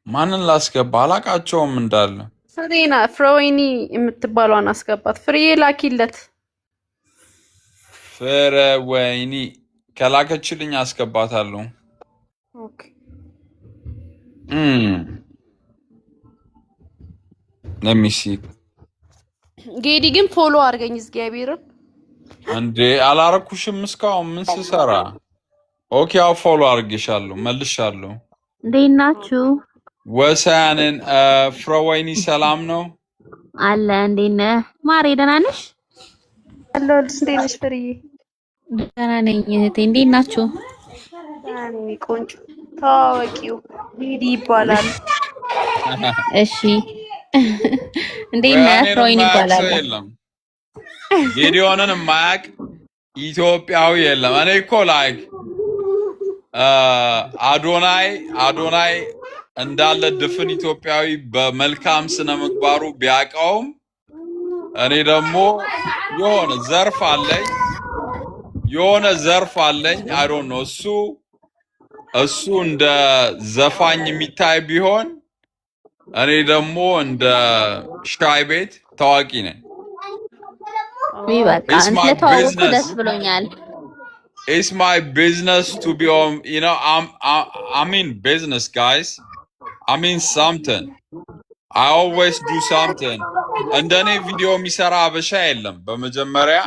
ማንን ላስገባ? አላቃቸውም እንዳለ። ፍሮዌኒ የምትባሏን አስገባት። ፍሬ ላኪለት። ፍሮዌኒ ከላከችልኝ አስገባታለሁ። ኦኬ ለሚሲ ጌዲ ግን ፎሎ አድርገኝ እግዚአብሔርን። እንዴ አላረኩሽም እስካሁን ምን ስሰራ? ኦኬ አው ፎሎ አድርጌሻለሁ፣ መልሻለሁ። እንዴት ናችሁ? ወሰያንን ፍሮዌኒ ሰላም ነው አለ እንዴት ነህ ማሬ? ደህና ነሽ? አለሁልሽ። እንዴት ነሽ ፍርዬ? ደህና ነኝ እህቴ። እንዴት ናችሁ? እኔ ቆንጆ። ታዋቂው ሊዲ ይባላል። እሺ እንዴት ነህ? ፍሮይን ይባላል። ቪዲዮንን የማያውቅ ኢትዮጵያዊ የለም። እኔ እኮ ላይክ አዶናይ እንዳለ ድፍን ኢትዮጵያዊ በመልካም ስነ ምግባሩ ቢያውቀውም እኔ ደግሞ የሆነ ዘርፍ አለኝ አይ ዶንት ኖ እሱ እንደ ዘፋኝ የሚታይ ቢሆን እኔ ደግሞ እንደ ሻይ ቤት ታዋቂ ነኝ። በቃ ስለተዋወቅኩ ደስ ብሎኛል። It's my business to be on, you know, I mean business, guys. I mean something. I always do something. እንደኔ ቪዲዮ የሚሰራ አበሻ የለም። በመጀመሪያ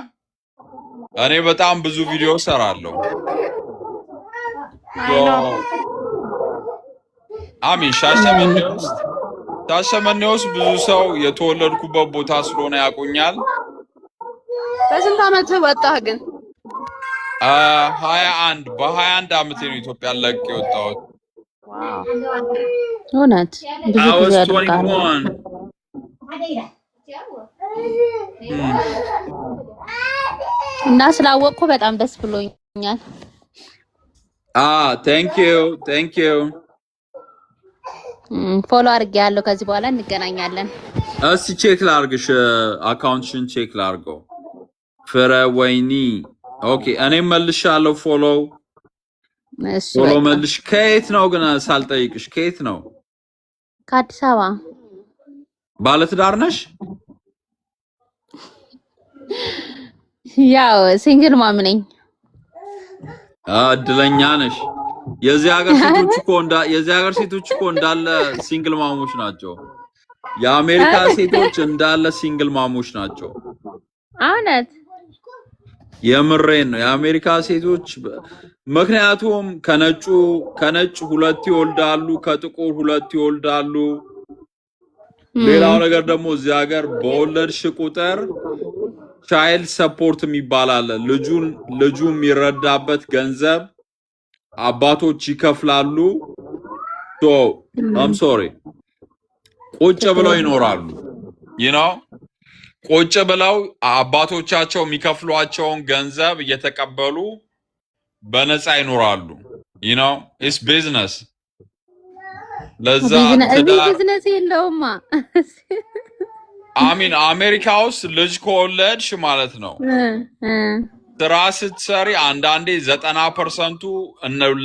እኔ በጣም ብዙ ቪዲዮ ሰራለሁ። አሚን ሻሸመኔ ውስጥ ብዙ ሰው የተወለድኩበት ቦታ ስለሆነ ያውቁኛል። በስንት ዓመት ወጣህ ግን? 21 ዓመቴ ነው ኢትዮጵያ ለቅቄ የወጣሁት። እውነት ብዙ ጊዜ ያድርጋል። እና ስላወቅኩ በጣም ደስ ብሎኛል። thank you ፎሎ አድርጌያለሁ። ከዚህ በኋላ እንገናኛለን። እስቲ ቼክ ላድርግሽ፣ አካውንትሽን ቼክ ላድርገው። ፍረወይኒ ኦኬ፣ እኔ መልሻለሁ። ፎሎ መልሽ። ከየት ነው ግን ሳልጠይቅሽ? ከየት ነው? ከአዲስ አበባ። ባለትዳር ነሽ? ያው ሲንግል ማም ነኝ። እድለኛ ነሽ። የዚህ ሀገር ሴቶች እኮ እንዳለ ሲንግል ማሞች ናቸው። የአሜሪካ ሴቶች እንዳለ ሲንግል ማሞች ናቸው። እውነት የምሬን ነው። የአሜሪካ ሴቶች ምክንያቱም ከነጭ 2 ይወልዳሉ፣ ከጥቁር 2 ይወልዳሉ። ሌላው ነገር ደግሞ እዚህ ሀገር በወለድሽ ቁጥር ቻይልድ ሰፖርት የሚባል አለ። ልጁ የሚረዳበት ገንዘብ አባቶች ይከፍላሉ። I'm sorry ቁጭ ብለው ይኖራሉ። ቁጭ ብለው አባቶቻቸው የሚከፍሏቸውን ገንዘብ እየተቀበሉ በነፃ ይኖራሉ። it's business። ለዛ ቢዝነስ የለውማ። አሚን አሜሪካ ውስጥ ልጅ ከወለድሽ ማለት ነው ስራ ስትሰሪ አንዳንዴ 90%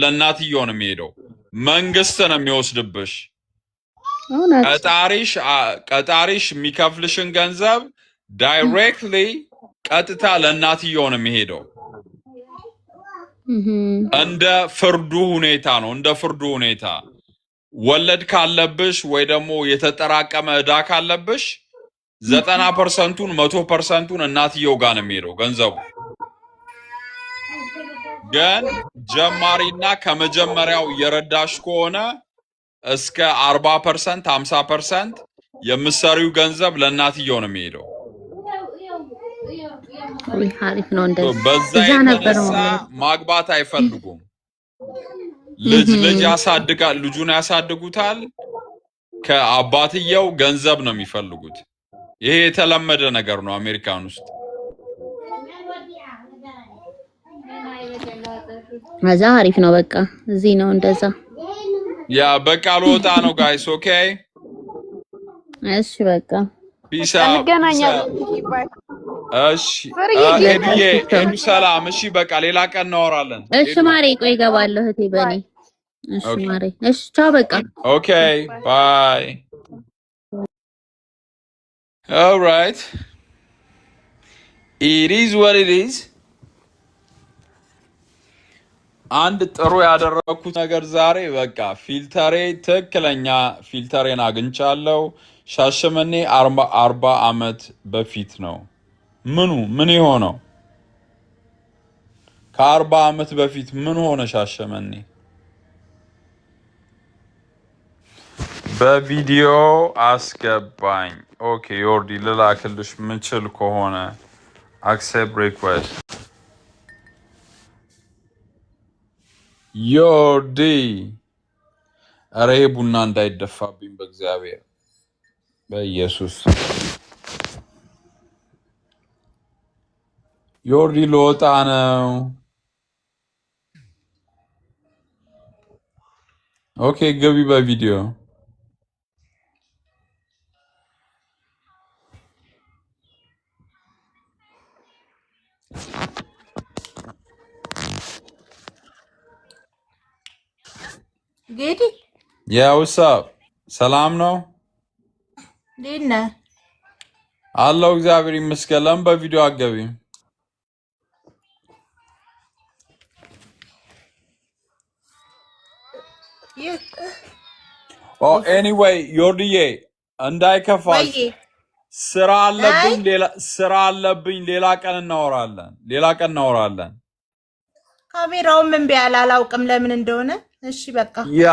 ለእናትየው ነው የሚሄደው። መንግስት ነው የሚወስድብሽ። ቀጣሪሽ የሚከፍልሽን ገንዘብ ዳይሬክትሊ ቀጥታ ለእናትየው ነው የሚሄደው። እንደ ፍርዱ ሁኔታ ወለድ ካለብሽ ወይ ደግሞ የተጠራቀመ ዕዳ ካለብሽ 90%ን 100%ን እናትየው ጋር ነው የሚሄደው ገንዘቡ። ግን ጀማሪና ከመጀመሪያው እየረዳሽ ከሆነ እስከ 40% 50% የምትሰሪው ገንዘብ ለእናትየው ነው የሚሄደው። አሪፍ ነው። እንደዚህ በዛ የተነሳ ማግባት አይፈልጉም። ልጁን ያሳድጉታል። ከአባትየው ገንዘብ ነው የሚፈልጉት። ይሄ የተለመደ ነገር ነው አሜሪካን ውስጥ። አዛ አሪፍ ነው። በቃ እዚህ ነው እንደዛ። ያ በቃ ልወጣ ነው ጋይስ። ኦኬ እሺ በቃ ፒስ እንገናኛለን። እሺ ኤዱ ሰላም። እሺ በቃ ሌላ ቀን እናወራለን። እሺ ማሬ ቆይ እገባለሁ እህቴ በኔ። እሺ ማሬ እሺ ቻው በቃ ኦኬ ባይ። all right it is what it is። አንድ ጥሩ ያደረኩት ነገር ዛሬ በቃ ትክክለኛ ፊልተሬን አግኝቻለሁ። ሻሸመኔ 40 ዓመት በፊት ነው። ምን የሆነው? ከ40 ዓመት በፊት ምን ሆነ ሻሸመኔ? በቪዲዮ አስገባኝ። ኦኬ ዮርዲ ልላክልሽ ምችል ከሆነ አክሴፕት ሪኩዌስት ዮርዲ። ኧረ ይሄ ቡና እንዳይደፋብኝ በእግዚአብሔር በኢየሱስ። ዮርዲ ልወጣ ነው። ኦኬ ገቢ በቪዲዮ ጌዲ ያውሳብ ሰላም ነው ዲና አለው። እግዚአብሔር ይመስገን። ለምን በቪዲዮ አገቢ? ኦ ኤኒዌይ ዮርዲዬ እንዳይከፋሽ፣ ስራ አለብኝ። ሌላ ቀን እናወራለን። ካሜራውን ምን ቢያል አላውቅም ለምን እንደሆነ። እሺ በቃ ያ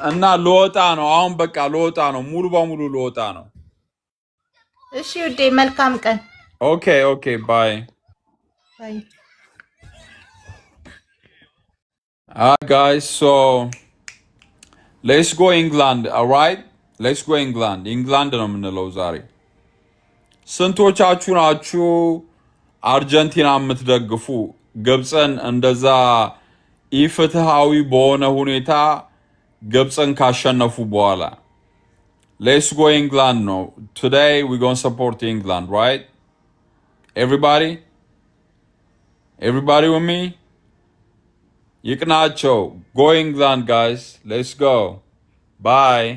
እና ልወጣ ነው አሁን። በቃ ልወጣ ነው፣ ሙሉ በሙሉ ልወጣ ነው። እሺ ውዴ መልካም ቀን። ኦኬ ባይ ባይ። guys, so let's go England, all right? Let's go England. England ነው የምንለው ዛሬ። ስንቶቻችሁ ናችሁ አርጀንቲና የምትደግፉ? ግብፅን እንደዛ ኢፍትሃዊ በሆነ ሁኔታ ግብፅን ካሸነፉ በኋላ let's go England ነው. Today we're going to support England, right? Everybody with me? ይቅናቸው. Go England, guys. Let's go. Bye.